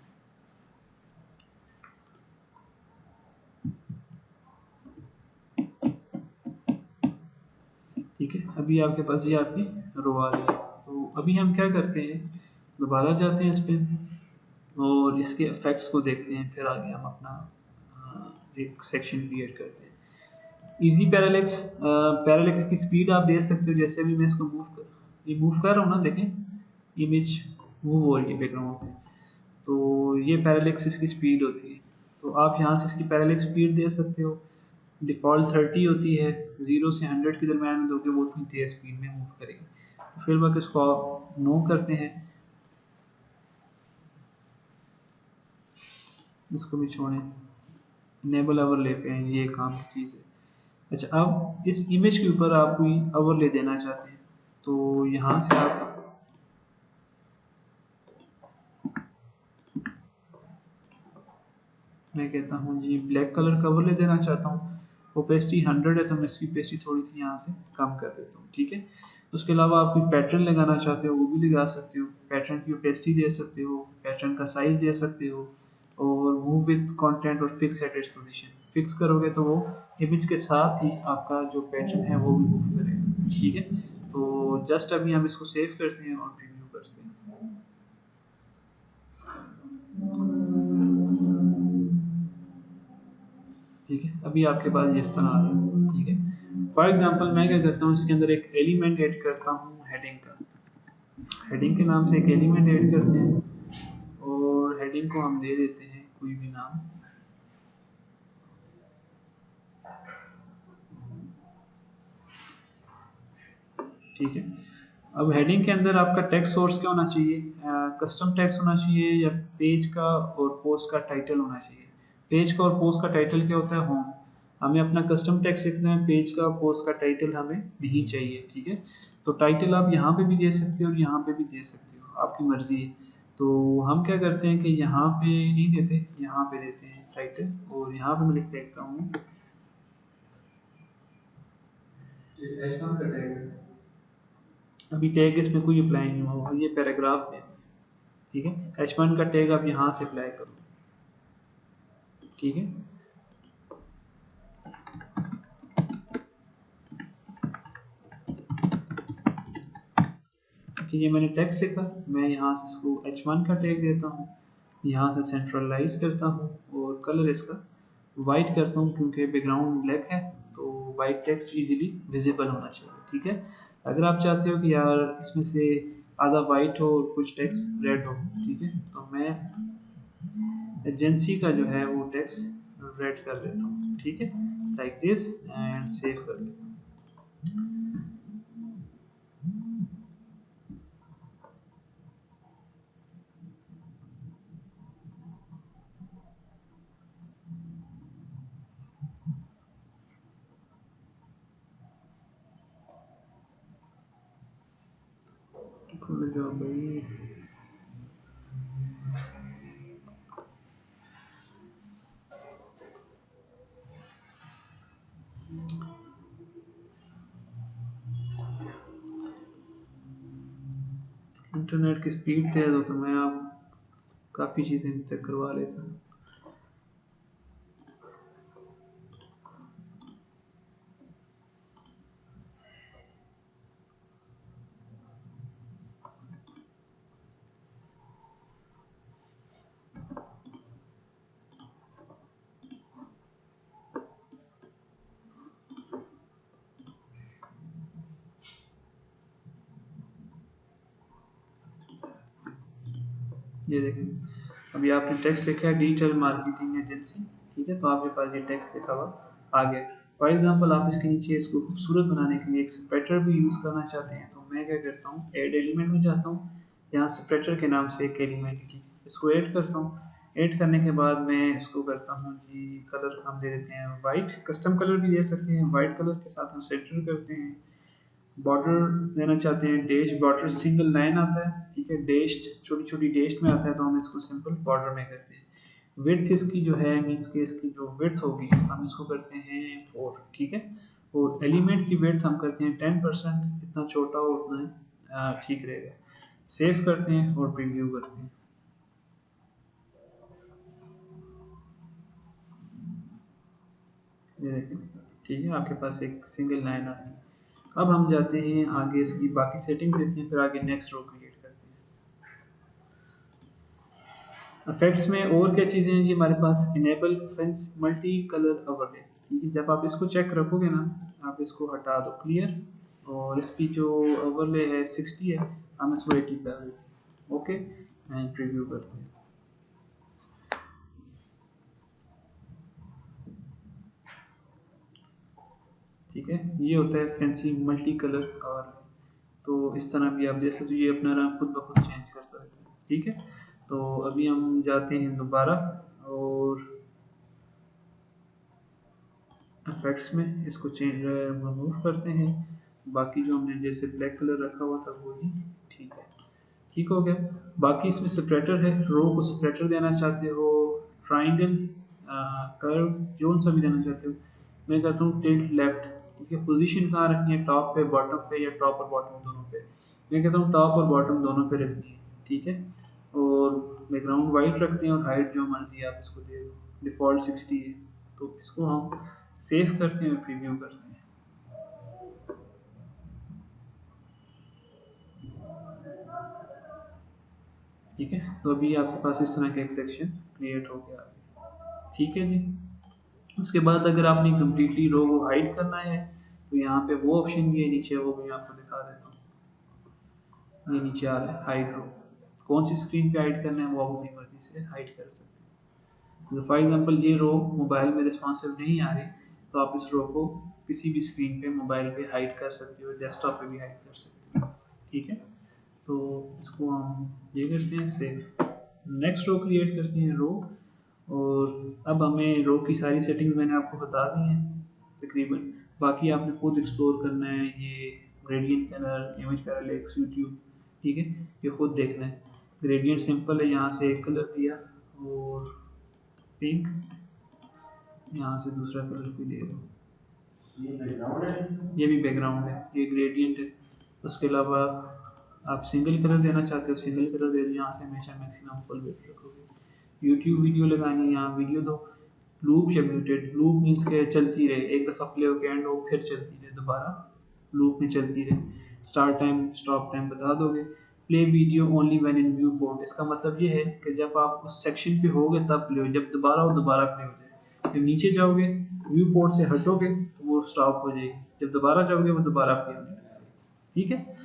ठीक है, अभी आपके पास ये आपकी रो आ रही है। तो अभी हम क्या करते हैं, दोबारा जाते हैं इस पे और इसके इफेक्ट्स को देखते हैं, फिर आगे हम अपना एक सेक्शन क्रिएट करते हैं। इजी पैरेलैक्स, पैरेलैक्स की स्पीड आप दे सकते हो, जैसे भी मैं इसको मूव कर रहा हूँ ना, देखें इमेज मूव हो रही है बैकग्राउंड पे, तो ये पैरेलैक्स इसकी स्पीड होती है। तो आप यहाँ से इसकी पैरेलैक्स स्पीड दे सकते हो। डिफ़ॉल्ट 30 होती है, 0 से 100 के दरम्यान में दोगे वो उतनी तेज़ स्पीड में मूव करेगी। तो फिर बाकी इसको आप नो करते हैं, इसको भी छोड़ें, इनेबल ओवरले पे हैं, ये काम की चीज़ है। अच्छा, अब इस इमेज के ऊपर आप कोई ओवरले देना चाहते हैं तो यहाँ से आप मैं कहता हूँ जी ब्लैक कलर का ओवरले देना चाहता हूँ। ओपेसिटी 100 है तो मैं इसकी ओपेसिटी थोड़ी सी यहाँ से कम कर देता हूँ, ठीक है। उसके अलावा आप कोई पैटर्न लगाना चाहते हो वो भी लगा सकते हो, पैटर्न की ओपेसिटी दे सकते हो, पैटर्न का साइज दे सकते हो। और मूव विद कंटेंट और fix at its position, fix करोगे तो वो इमेज के साथ ही आपका जो पैटर्न है वो भी मूव करेगा, ठीक है। तो जस्ट अभी हम इसको सेव करते हैं और प्रीव्यू करते हैं। ठीक है, अभी आपके पास इस तरह आ रहा है। ठीक है, फॉर एग्जांपल मैं क्या करता हूँ, इसके अंदर एक एलिमेंट ऐड करता हूँ हेडिंग का। हेडिंग के नाम से एक एलिमेंट ऐड करते हैं और हेडिंग को हम दे देते हैं कोई भी नाम। ठीक है, अब हेडिंग के अंदर आपका टेक्स्ट सोर्स क्या होना चाहिए? कस्टम टेक्स्ट होना चाहिए या पेज का और पोस्ट का टाइटल होना चाहिए? पेज का और पोस्ट का टाइटल क्या होता है? होम। हमें अपना कस्टम टेक्स्ट लिखना है, पेज का पोस्ट का टाइटल हमें नहीं चाहिए। ठीक है, तो टाइटल आप यहाँ पे भी दे सकते हो और यहाँ पे भी दे सकते हो, आपकी मर्जी है। तो हम क्या करते हैं कि यहाँ पे नहीं देते, यहाँ पे देते हैं टाइटल, और यहाँ पे मैं लिख देता हूँ H1 का टैग। अभी टैग इसमें कोई अप्लाई नहीं हुआ, ये पैराग्राफ में। ठीक है, H1 का टैग आप यहाँ से अप्लाई करो। ठीक है, ठीक है, मैंने टेक्स्ट लिखा, मैं यहाँ से इसको H1 का टैग देता हूँ, यहाँ से सेंट्रलाइज करता हूँ और कलर इसका वाइट करता हूँ, क्योंकि बैकग्राउंड ब्लैक है तो वाइट टेक्स्ट इजीली विजिबल होना चाहिए। ठीक है, अगर आप चाहते हो कि यार इसमें से आधा वाइट हो और कुछ टेक्स्ट रेड हो, ठीक है, तो मैं एजेंसी का जो है वो टेक्स्ट रेड कर देता हूँ। ठीक है, लाइक दिस, एंड सेव कर देता हूँ। खुल जाओ भाई। इंटरनेट की स्पीड तेज़ हो तो मैं आप काफ़ी चीज़ें चेक करवा लेता हूँ। ये देखें, अभी आपने टेक्स्ट लिखा है डिजिटल मार्केटिंग एजेंसी। ठीक है, तो आपके पास ये टेक्स्ट लिखा हुआ आ गया। फॉर एग्जांपल आप इसके नीचे इसको खूबसूरत बनाने के लिए एक स्प्रेटर भी यूज़ करना चाहते हैं, तो मैं क्या करता हूँ, ऐड एलिमेंट में जाता हूँ, यहाँ स्प्रेटर के नाम से एक एलिमेंट जी इसको ऐड करता हूँ। ऐड करने के बाद मैं इसको करता हूँ जी, कलर हम दे देते हैं वाइट, कस्टम कलर भी दे सकते हैं, वाइट कलर के साथ हम सेंटर करते हैं। बॉर्डर देना चाहते हैं, डैश बॉर्डर सिंगल लाइन आता है। ठीक है, डैश्ड छोटी छोटी डैश में आता है, तो हम इसको सिंपल बॉर्डर में करते हैं। विड्थ इसकी जो है, मीन्स के इसकी जो विड्थ होगी हम इसको करते हैं 4। ठीक है, और एलिमेंट की विड्थ हम करते हैं 10%, जितना छोटा हो उतना ठीक रहेगा। सेव करते हैं और प्रीव्यू करते हैं। ये देखें, ठीक है, आपके पास एक सिंगल लाइन आ गई। अब हम जाते हैं आगे, इसकी बाकी सेटिंग्स देखते हैं, फिर आगे नेक्स्ट रो क्रिएट करते हैं। इफेक्ट्स में और क्या चीज़ें हैं जी हमारे पास? Enable fence multi colour overlay. ठीक है, जब आप इसको चेक रखोगे ना, आप इसको हटा दो क्लियर, और इसकी जो ओवरले है 60 है, हम इसको 80 कर देते हैं। ओके, एंड प्रीव्यू करते हैं। ठीक है, ये होता है फैंसी मल्टी कलर ओवरले। तो इस तरह भी आप जैसे, तो ये अपना रंग खुद ब खुद चेंज कर सकते हैं। ठीक है, तो अभी हम जाते हैं दोबारा और इफेक्ट्स में इसको चेंज रिमूव करते हैं। बाकी जो हमने जैसे ब्लैक कलर रखा हुआ था वो ही ठीक है, ठीक हो गया। बाकी इसमें सेपरेटर है, रो को सेपरेटर देना चाहते हो, ट्राइंगल, कर्व, जोन सा भी देना चाहते हो। मैं कहता हूँ टिल्ट लेफ्ट। ठीक है, पोजीशन कहाँ रखनी है, टॉप पे, बॉटम पे, या टॉप और बॉटम दोनों पे? मैं कहता हूँ टॉप और बॉटम दोनों पे रखनी है। ठीक है, और बैकग्राउंड वाइट रखते हैं और हाइट जो मर्जी आप इसको दे दो, डिफ़ॉल्ट 60 है। तो इसको हम सेव करते हैं और प्रीव्यू करते हैं। ठीक है, तो अभी आपके पास इस तरह का एक सेक्शन क्रिएट हो गया। ठीक है जी। उसके बाद अगर आपने कम्प्लीटली रो को हाइड करना है तो यहाँ पे वो ऑप्शन भी है नीचे, वो भी आपको दिखा देता हूँ। ये नीचे आ रहा है हाइड रो, कौन सी स्क्रीन पे हाइड करना है वो आप अपनी मर्जी से हाइड कर सकते हैं। फॉर एग्जांपल ये रो मोबाइल में रिस्पॉन्सिव नहीं आ रही तो आप इस रो को किसी भी स्क्रीन पे मोबाइल पे हाइड कर सकते हो, डेस्कटॉप पे भी हाइड कर सकते हो। ठीक है, तो इसको हम ये करते हैं सेव। नेक्स्ट रो क्रिएट करते हैं रो, और अब हमें रो की सारी सेटिंग्स मैंने आपको बता दी हैं तकरीबन, बाकी आपने खुद एक्सप्लोर करना है। ये gradient colour, image parallax, YouTube, ठीक है, ये खुद देखना है। ग्रेडियंट सिंपल है, यहाँ से एक कलर दिया और पिंक, यहाँ से दूसरा कलर भी दे दो। ये बैकग्राउंड है, ये भी बैकग्राउंड है, ये ग्रेडियंट है। उसके अलावा आप सिंगल कलर देना चाहते हो सिंगल कलर दे दो, यहाँ से हमेशा मैक्सिमम फुल वेट रखोगे। यूट्यूब वीडियो लगानी है, यहाँ वीडियो दो। लूप या म्यूटेड, लूप मीन्स के चलती रहे, एक दफ़ा प्ले होकर एंड हो फिर चलती रहे, दोबारा लूप में चलती रहे। स्टार्ट टाइम स्टॉप टाइम बता दोगे। Play video only when in view port, इसका मतलब ये है कि जब आप उस सेक्शन पे होगे तब प्ले हो, जब दोबारा हो दोबारा प्ले हो जाए। जब नीचे जाओगे व्यू पोर्ट से हटोगे तो वो स्टॉप हो जाएगी, जब दोबारा जाओगे वो दोबारा प्ले होने लगेगी। ठीक है,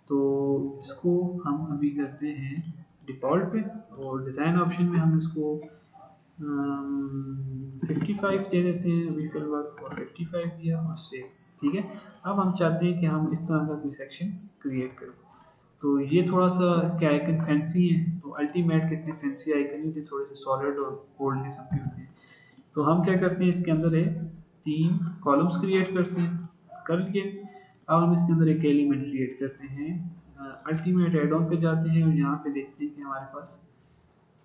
तो इसको हम अभी करते हैं डिफ़ॉल्ट पे, और डिज़ाइन ऑप्शन में हम इसको 55 दे देते हैं अभी फिलहाल, और 55 दिया और सेव। ठीक है, अब हम चाहते हैं कि हम इस तरह का कोई सेक्शन क्रिएट करें। तो ये थोड़ा सा इसके आइकन फैंसी हैं, तो अल्टीमेट के इतने फैंसी आइकन नहीं थे, थोड़े से सॉलिड और बोल्ड किस्म के होते हैं। तो हम क्या करते हैं, इसके अंदर है 3 कॉलम्स क्रिएट करते हैं, कर लिए। अब हम इसके अंदर एक एलिमेंट क्रिएट करते हैं, अल्टीमेट एड ऑन पे जाते हैं और यहाँ पे देखते हैं कि हमारे पास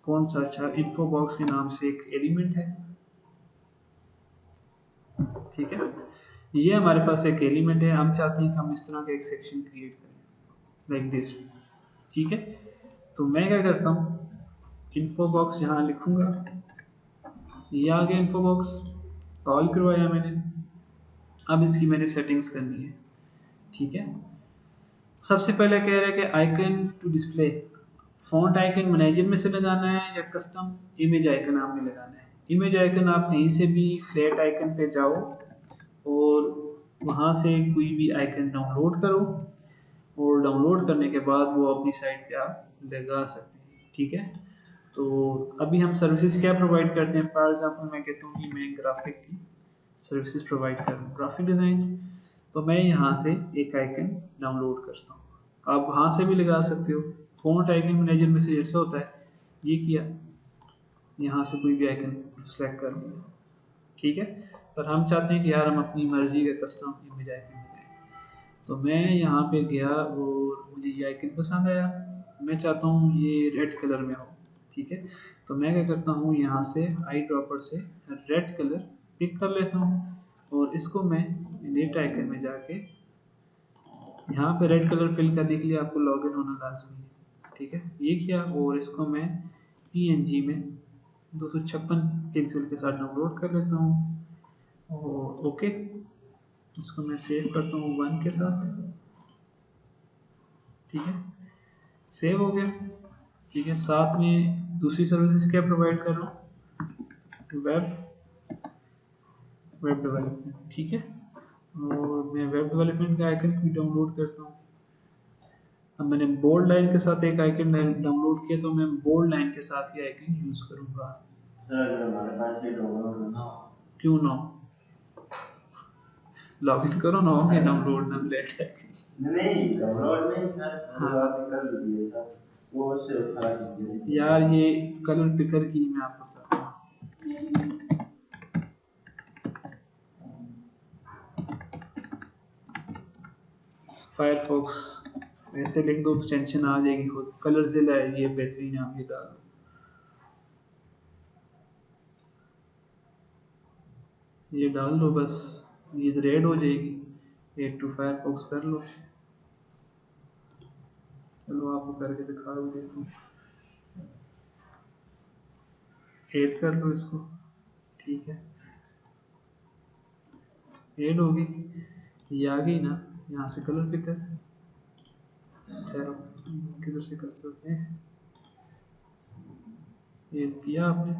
कौन सा अच्छा इन्फो बॉक्स के नाम से एक एलिमेंट है। ठीक है, ये हमारे पास एक एलिमेंट है, हम चाहते हैं कि हम इस तरह का एक सेक्शन क्रिएट करें लाइक दिस। ठीक है, तो मैं क्या करता हूँ, इन्फो बॉक्स यहाँ लिखूंगा, ये आ गया इन्फो बॉक्स, कॉल करवाया मैंने। अब इसकी मैंने सेटिंग्स करनी है। ठीक है, सबसे पहले कह रहा है कि icon to display, font icon manager में से लगाना है या कस्टम इमेज आइकन आपने लगाना है। इमेज आइकन आप कहीं से भी फ्लैट आइकन पे जाओ और वहाँ से कोई भी आइकन डाउनलोड करो, और डाउनलोड करने के बाद वो अपनी साइट पे आप लगा सकते हैं। ठीक है, तो अभी हम सर्विसेज क्या प्रोवाइड करते हैं, फॉर एग्जांपल मैं कहता हूँ कि मैं ग्राफिक की सर्विसेज प्रोवाइड कर रहा हूँ, ग्राफिक डिज़ाइन, तो मैं यहाँ से एक आइकन डाउनलोड करता हूँ। आप वहाँ से भी लगा सकते हो, फॉन्ट आइकन मैनेजर में से जैसे होता है, ये किया, यहाँ से कोई भी आइकन सेलेक्ट कर लिया। ठीक है, पर हम चाहते हैं कि यार हम अपनी मर्जी का कस्टम इमेज आइकन बनाएं, तो मैं यहाँ पे गया और मुझे ये आइकन पसंद आया, मैं चाहता हूँ ये रेड कलर में हो। ठीक है, तो मैं क्या करता हूँ, यहाँ से आई ड्रॉपर से रेड कलर पिक कर लेता हूँ, और इसको मैं नेट आइकन में जाके यहाँ पे रेड कलर फिल करने के लिए आपको लॉगिन होना लाजमी है। ठीक है, ये किया, और इसको मैं PNG में 256 पिक्सल के साथ डाउनलोड कर लेता हूँ, और ओके, इसको मैं सेव करता हूँ 1 के साथ। ठीक है, सेव हो गया। ठीक है, साथ में दूसरी सर्विसेज क्या प्रोवाइड कर रहा हूँ, वेब डेवलपमेंट। ठीक है, और मैं वेब डेवलपमेंट का आइकन भी डाउनलोड करता हूँ। अब मैंने बोल्ड लाइन के साथ एक आइकन डाउनलोड किया, तो मैं बोल्ड लाइन के साथ ही आइकन यूज़ करूँगा। क्यों ना, लॉगिन करो ना, होंगे डाउनलोड ना लेट नहीं डाउनलोड नहीं सर, हाँ कर लीजिए सर, वो से यार ये कलर पिकर की मैं आपको बताता हूँ। फायरफॉक्स ऐसे लिख दो, एक्सटेंशन आ जाएगी खुद, कलरजिला है ये बेहतरीन है, आप ये डाल दो, ये डाल दो बस, ये रेड हो जाएगी। एड टू फायरफॉक्स कर लो, चलो आपको करके दिखा दो, देखो ऐड कर लो इसको। ठीक है, ऐड होगी, ये आ गई ना, यहाँ से कलर पिकर, ठहरो किधर से कर सकते हैं, ऐड किया आपने,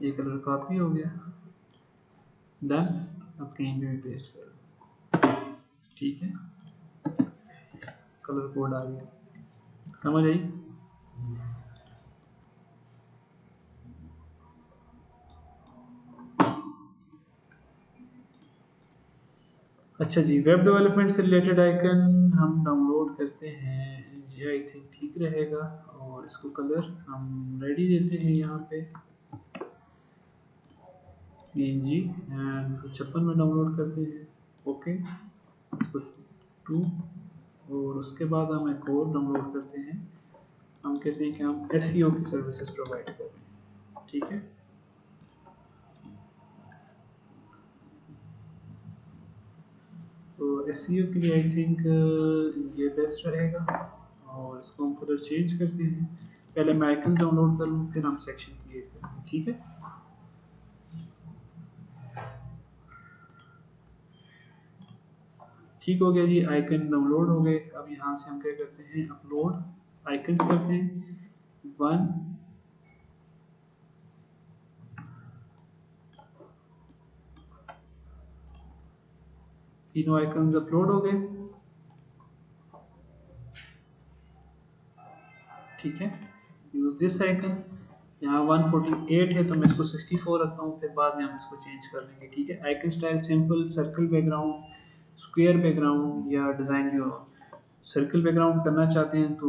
ये कलर कॉपी हो गया, डन। अब कहीं पे भी पेस्ट कर दो, ठीक है, कलर कोड आ गया, समझ आई। अच्छा जी, वेब डेवलपमेंट से रिलेटेड आइकन हम डाउनलोड करते हैं, ये आई थिंक ठीक रहेगा। और इसको कलर हम रेडी देते हैं यहाँ पे PNG एंड 156 में डाउनलोड करते हैं, ओके। इसको 2, और उसके बाद हम एक और डाउनलोड करते हैं, हम कहते हैं कि हम SEO की सर्विसेज प्रोवाइड कर रहे हैं, ठीक है। तो SEO के लिए आई थिंक ये बेस्ट रहेगा, और इसको हम फर्दर चेंज करते हैं। पहले मैं आइकन डाउनलोड कर लूँ, फिर हम सेक्शन क्रिएट करेंगे, ठीक है। ठीक हो गया जी, आइकन डाउनलोड हो गए। अब यहाँ से हम क्या करते हैं, अपलोड आइकन्स करते हैं, 1, तीनों आइकन्स अपलोड हो गए, ठीक है। यूज दिस आइकन, यहाँ 148 है तो मैं इसको 64 रखता हूँ, फिर बाद में हम इसको चेंज कर लेंगे, ठीक है। Icon style simple, circle background, square background या डिज़ाइन व्यू। सर्कल बैकग्राउंड करना चाहते हैं तो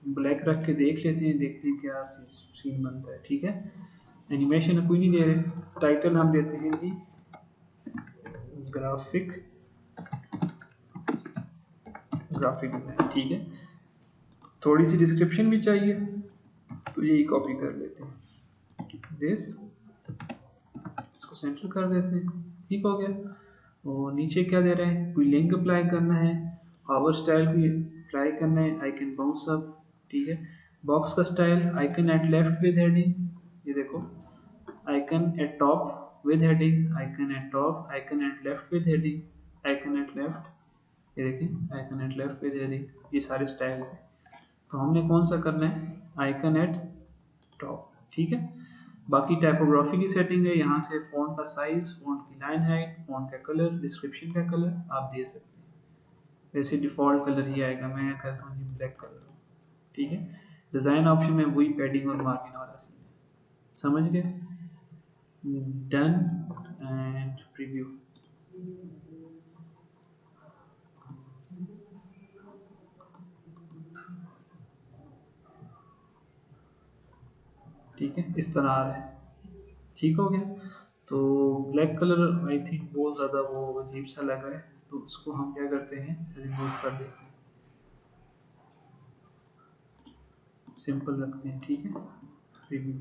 ब्लैक रख के देख लेते हैं, देखते हैं क्या सीन बनता है, ठीक है। एनिमेशन कोई नहीं दे रहे, टाइटल हम देते हैं जी ग्राफिक डिज़ाइन, ठीक है। थोड़ी सी डिस्क्रिप्शन भी चाहिए तो यही कॉपी कर लेते हैं, दिस, इसको सेंटर कर देते हैं, ठीक हो गया। और नीचे क्या दे रहे हैं, कोई लिंक अप्लाई करना है, हावर स्टाइल भी अप्लाई करना है, आइकन बाउंस अप, ठीक है। बॉक्स का style, icon at left with heading, ये देखो, icon at top with heading, icon at top, icon at left with heading, icon at left, ये देखिए icon at left with heading, ये सारे styles हैं। तो हमने कौन सा करना है, आइकन एट टॉप, ठीक है। बाकी टाइपोग्राफी की सेटिंग है, यहाँ से फ़ॉन्ट का साइज, फ़ॉन्ट की लाइन हाइट, फ़ॉन्ट का कलर, डिस्क्रिप्शन का कलर आप दे सकते हैं। वैसे डिफ़ॉल्ट कलर ही आएगा, मैं कहता हूँ जी ब्लैक कलर, ठीक है। डिज़ाइन ऑप्शन में वही पैडिंग और मार्जिन वाला सीन है, समझ गए। डन एंड प्रीव्यू, ठीक है, इस तरह आ रहा है, ठीक हो गया। तो ब्लैक कलर आई थिंक बहुत ज़्यादा वो अजीब सा लग रहा है, तो उसको हम क्या करते हैं, रिमूव कर देते हैं, सिंपल रखते हैं, ठीक है। प्रीव्यू,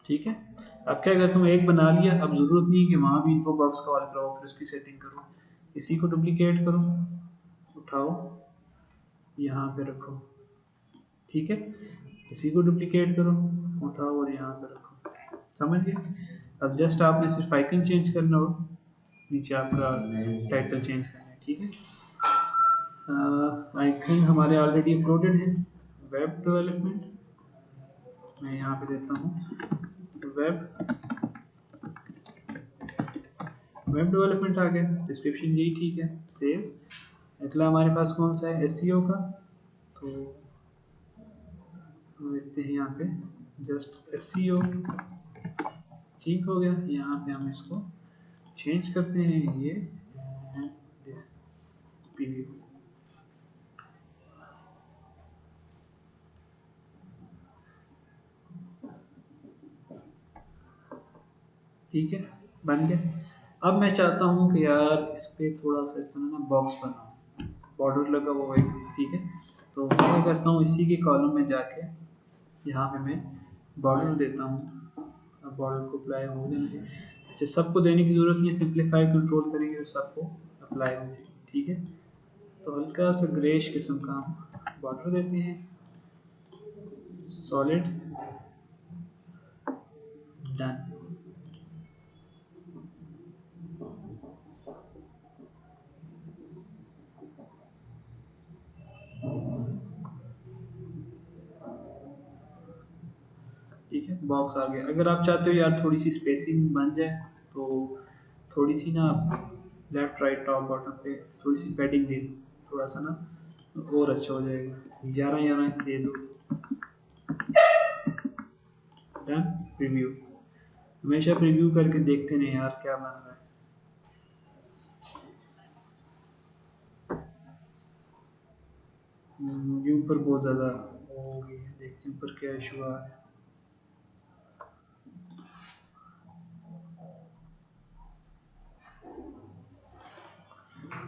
ठीक है। अब क्या करता हूँ, एक बना लिया, अब ज़रूरत नहीं है कि वहाँ भी इन्फो बॉक्स कॉल कराओ फिर उसकी सेटिंग करो, इसी को डुप्लीकेट करो, उठाओ, यहाँ पे रखो, ठीक है। इसी को डुप्लीकेट करो, उठाओ और यहाँ पे रखो, समझ गए। अब जस्ट आपने सिर्फ आइकन चेंज करना हो, नीचे आपका टाइटल चेंज करना है, ठीक है। आइकन हमारे ऑलरेडी अपलोडेड है, वेब डेवलपमेंट, मैं यहाँ पे देता हूँ वेब डेवलपमेंट आ गया, डिस्क्रिप्शन यही ठीक है, सेव। अगला हमारे पास कौन सा है, SEO का, तो हम देखते हैं यहाँ पे जस्ट SEO, ठीक हो गया। यहाँ पे हम इसको चेंज करते हैं, ये दिस PV, ठीक है, बन गया। अब मैं चाहता हूँ कि यार इस पर थोड़ा सा इस तरह ना बॉक्स बनाऊँ, बॉर्डर लगा हुआ है, ठीक है। तो मैं क्या करता हूँ, इसी के कॉलम में जाके यहाँ पे मैं बॉर्डर देता हूँ, अब बॉर्डर को अप्लाई हो जाएंगे। अच्छा, सबको देने की ज़रूरत नहीं है, सिंप्लीफाई कंट्रोल करेंगे तो सबको अप्लाई हो जाएगी, ठीक है। तो हल्का सा ग्रेश किस्म का हम बॉर्डर देते हैं, सॉलिड, डन। बॉक्स आ गया। अगर आप चाहते हो यार थोड़ी सी स्पेसिंग बन जाए तो थोड़ी सी ना लेफ्ट राइट टॉप बॉटम पे थोड़ी सी पैडिंग दे दो, थोड़ा सा ना तो और अच्छा हो जाएगा। 11 दे दो। डन। प्रीव्यू। हमेशा प्रीव्यू करके देखते नहीं यार क्या बन रहा है। ये ऊपर बहुत ज़्यादा हो गई है, देखते हैं ऊपर क्या इशू आ रहा है।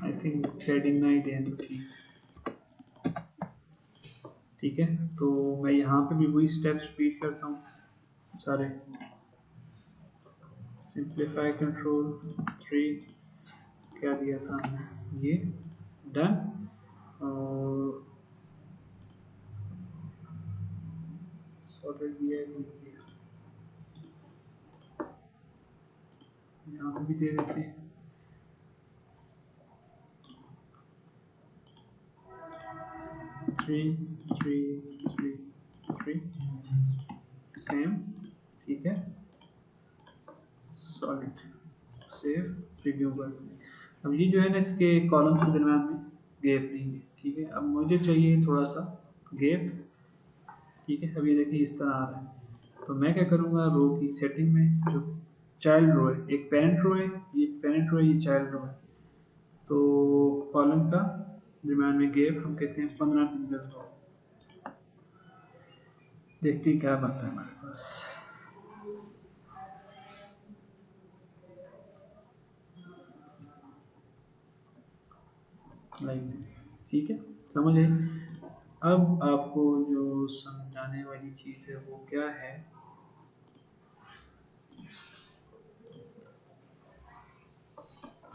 आई थिंक पैडिंग ना ही दें तो ठीक है। तो मैं यहाँ पे भी वही स्टेप्स रिपीट करता हूँ सारे। सिंप्लीफाई कंट्रोल 3 क्या दिया था हमने, ये डन। और सॉर्टेड दिया है, नहीं दिया, यहाँ पे भी दे देते हैं। Three three three three same, ठीक है। सॉलिड सेव प्रीव्यू कर। अब ये जो है ना इसके कॉलम्स के दरम्यान में गैप नहीं है, ठीक है। अब मुझे चाहिए थोड़ा सा गैप, ठीक है। अब ये देखिए इस तरह आ रहा है, तो मैं क्या करूँगा रो की सेटिंग में जो चाइल्ड रो है, एक पेरेंट रो है, ये पेरेंट रो है, ये चाइल्ड रो है, तो कॉलम का दरम्यान में गैप हम कहते हैं 15 पिक्सल का। देखते हैं क्या बनता है हमारे पास। लाइक दिस, ठीक है। समझ आई। अब आपको जो समझाने वाली चीज़ है वो क्या है,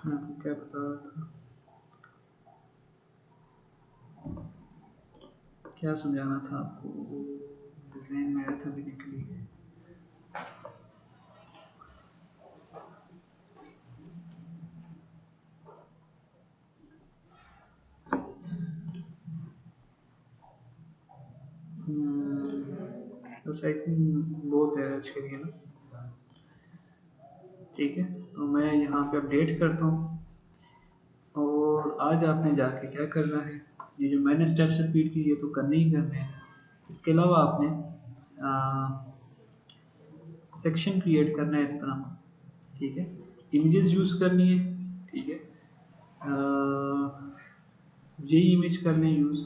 मैं आपको क्या बता रहा था, क्या समझाना था आपको, डिज़ाइन में आया था भी निकली है। बस आई थिंक बहुत है आज के लिए ना, ठीक है। तो मैं यहाँ पे अपडेट करता हूँ, और आज आपने जाके क्या करना है, ये जो मैंने स्टेप्स रिपीट किए ये तो करने ही करने हैं। इसके अलावा आपने सेक्शन क्रिएट करना है इस तरह, ठीक है। इमेजेस यूज़ करनी है, ठीक है। जे इमेज करने यूज़,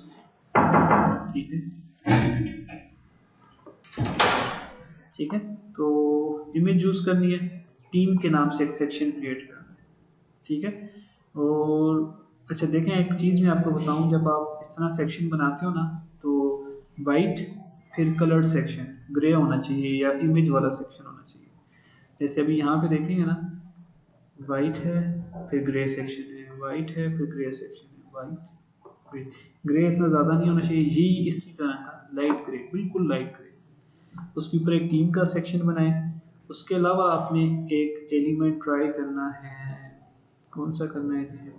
ठीक है, ठीक है। तो इमेज यूज़ करनी है, टीम के नाम से एक सेक्शन क्रिएट करना है, ठीक है। और अच्छा देखें, एक चीज़ मैं आपको बताऊं, जब आप इस तरह सेक्शन बनाते हो ना तो वाइट फिर कलर्ड सेक्शन ग्रे होना चाहिए या इमेज वाला सेक्शन होना चाहिए। जैसे अभी यहाँ पे देखेंगे ना, वाइट है फिर ग्रे सेक्शन है, वाइट है फिर ग्रे सेक्शन है, वाइट ग्रे। ग्रे इतना ज़्यादा नहीं होना चाहिए, यही इस तरह का लाइट ग्रे, बिल्कुल लाइट ग्रे। उसके ऊपर एक टीम का सेक्शन बनाए। उसके अलावा आपने एक एलिमेंट ट्राई करना है, कौन सा करना है,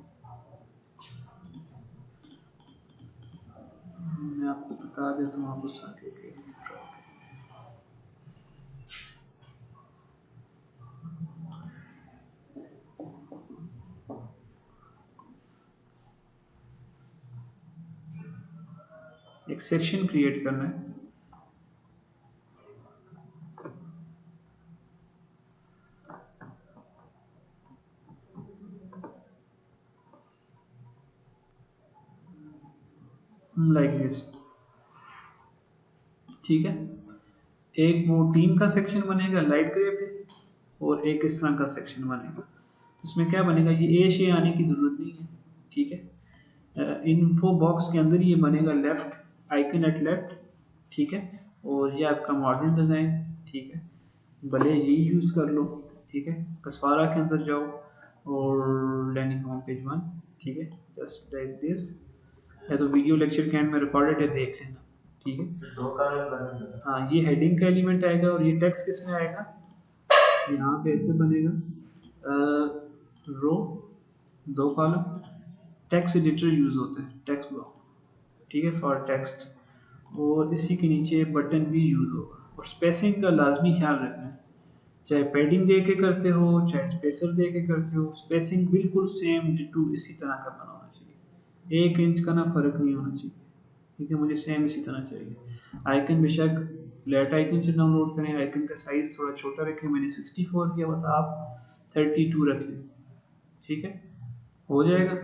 मैं आपको बता देता हूँ, आप उसका एक एलिमेंट ट्राई एक सेक्शन क्रिएट करना है। लाइक दिस, ठीक है। एक वो टीम का सेक्शन बनेगा लाइट ग्रे पे, और एक इस तरह का सेक्शन बनेगा। इसमें क्या बनेगा, ये ए शे आने की ज़रूरत नहीं है, ठीक है। इन्फो बॉक्स के अंदर ये बनेगा लेफ्ट आइकन एट लेफ्ट, ठीक है। और ये आपका मॉडर्न डिज़ाइन, ठीक है। भले यही यूज़ कर लो, ठीक है। कसवारा के अंदर जाओ और लैंडिंग होम पेज 1, ठीक है, जस्ट लाइक दिस। या तो वीडियो लेक्चर के एंड में रिकॉर्डेड है, देख लेना, ठीक है। हाँ, ये हेडिंग का एलिमेंट आएगा, और ये टेक्स्ट किस में आएगा, यहाँ पे ऐसे बनेगा, रो 2 कॉलम, टेक्स्ट एडिटर यूज़ होता है, टेक्स्ट ब्लॉक, ठीक है, फॉर टेक्स्ट। और इसी के नीचे बटन भी यूज़ होगा, और स्पेसिंग का लाजमी ख्याल रखना है, चाहे पैडिंग दे के करते हो चाहे स्पेसर दे के करते हो, स्पेसिंग बिल्कुल सेम डिटू इसी तरह का बना होना चाहिए, 1 इंच का ना फ़र्क नहीं होना चाहिए। ठीक है, मुझे सेम इसी तरह चाहिए। आइकन बेशक फ्लैट आइकन से डाउनलोड करें, आइकन का साइज़ थोड़ा छोटा रखें, मैंने 64 किया हुआ था, आप 32 रख लें। ठीक है, हो जाएगा।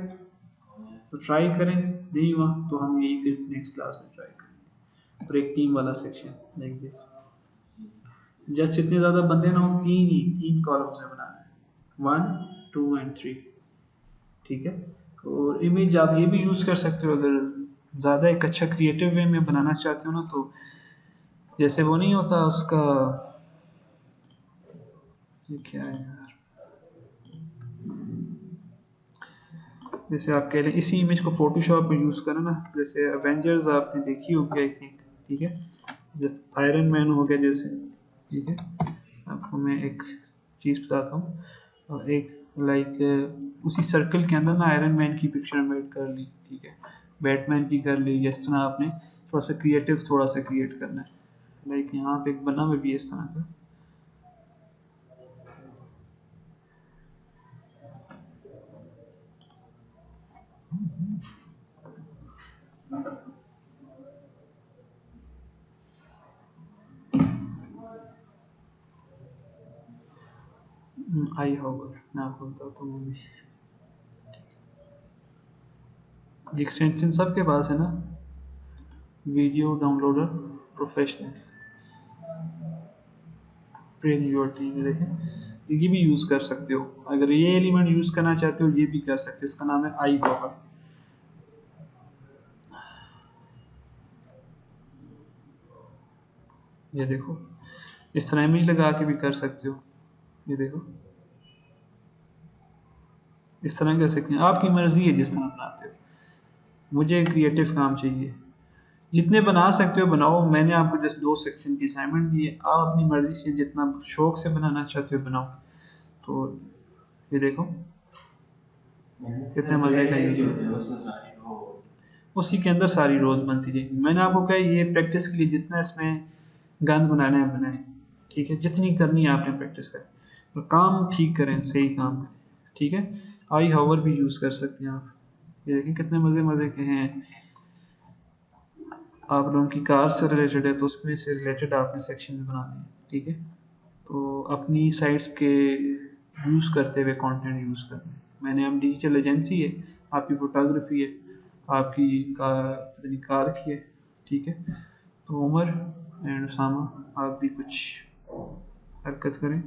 तो ट्राई करें, नहीं हुआ तो हम यही फिर नेक्स्ट क्लास में ट्राई करेंगे। और एक टीम वाला सेक्शन लाइक दिस, जस्ट इतने ज़्यादा बंदे ना हो, तीन कॉलम्स में बनाना है, 1 2 एंड 3। ठीक है, और इमेज आप ये भी यूज़ कर सकते हो अगर ज़्यादा एक अच्छा क्रिएटिव वे में बनाना चाहते हो ना, तो जैसे वो नहीं होता उसका, ये क्या है यार, जैसे आप कह लें इसी इमेज को फोटोशॉप में यूज़ करें ना, जैसे एवेंजर्स आपने देखी होगी आई थिंक। ठीक है, जब आयरन मैन हो गया जैसे। ठीक है, आपको मैं एक चीज़ बताता हूँ, और एक लाइक उसी सर्कल के अंदर ना आयरन मैन की पिक्चर मेड कर ली। ठीक है, बैटमैन की कर ली, जिस तरह आपने थोड़ा सा क्रिएटिव थोड़ा सा क्रिएट करना है। लाइक यहाँ पे एक बना हुआ भी है इस तरह का। आई होगा, मैं आपको बताता हूँ अभी। ये एक्सटेंशन सबके पास है ना, video downloader professional train your team, देखें ये भी यूज़ कर सकते हो। अगर ये एलिमेंट यूज़ करना चाहते हो ये भी कर सकते हो, इसका नाम है आई कॉपर। ये देखो, इस तरह इमेज लगा के भी कर सकते हो। ये देखो, इस तरह कर सकते हैं, आपकी मर्ज़ी है जिस तरह बनाते हो। मुझे क्रिएटिव काम चाहिए, जितने बना सकते हो बनाओ। मैंने आपको जस्ट 2 सेक्शन की असाइनमेंट दी है, आप अपनी मर्ज़ी से जितना शौक से बनाना चाहते हो बनाओ। तो ये देखो कितने मज़े का यूज़, उसी के अंदर सारी रोज़ बनती जाएगी। मैंने आपको कहा ये प्रैक्टिस के लिए जितना इसमें गंद बनाना है बनाए। ठीक है, जितनी करनी है आपने प्रैक्टिस करें, और काम ठीक करें, सही काम करें। ठीक है, आई हावर भी यूज़ कर सकते हैं आप। ये देखिए कितने मज़े मज़े के हैं। आप लोगों की कार से रिलेटेड है तो उसमें से रिलेटेड आपने सेक्शन बनाने हैं। ठीक है, तो अपनी साइट्स के यूज़ करते हुए कंटेंट यूज़ करना है। मैंने अब डिजिटल एजेंसी है, आपकी फोटोग्राफी है, आपकी कार की है। ठीक है, तो उमर एंड उसामा आप भी कुछ हरकत करें।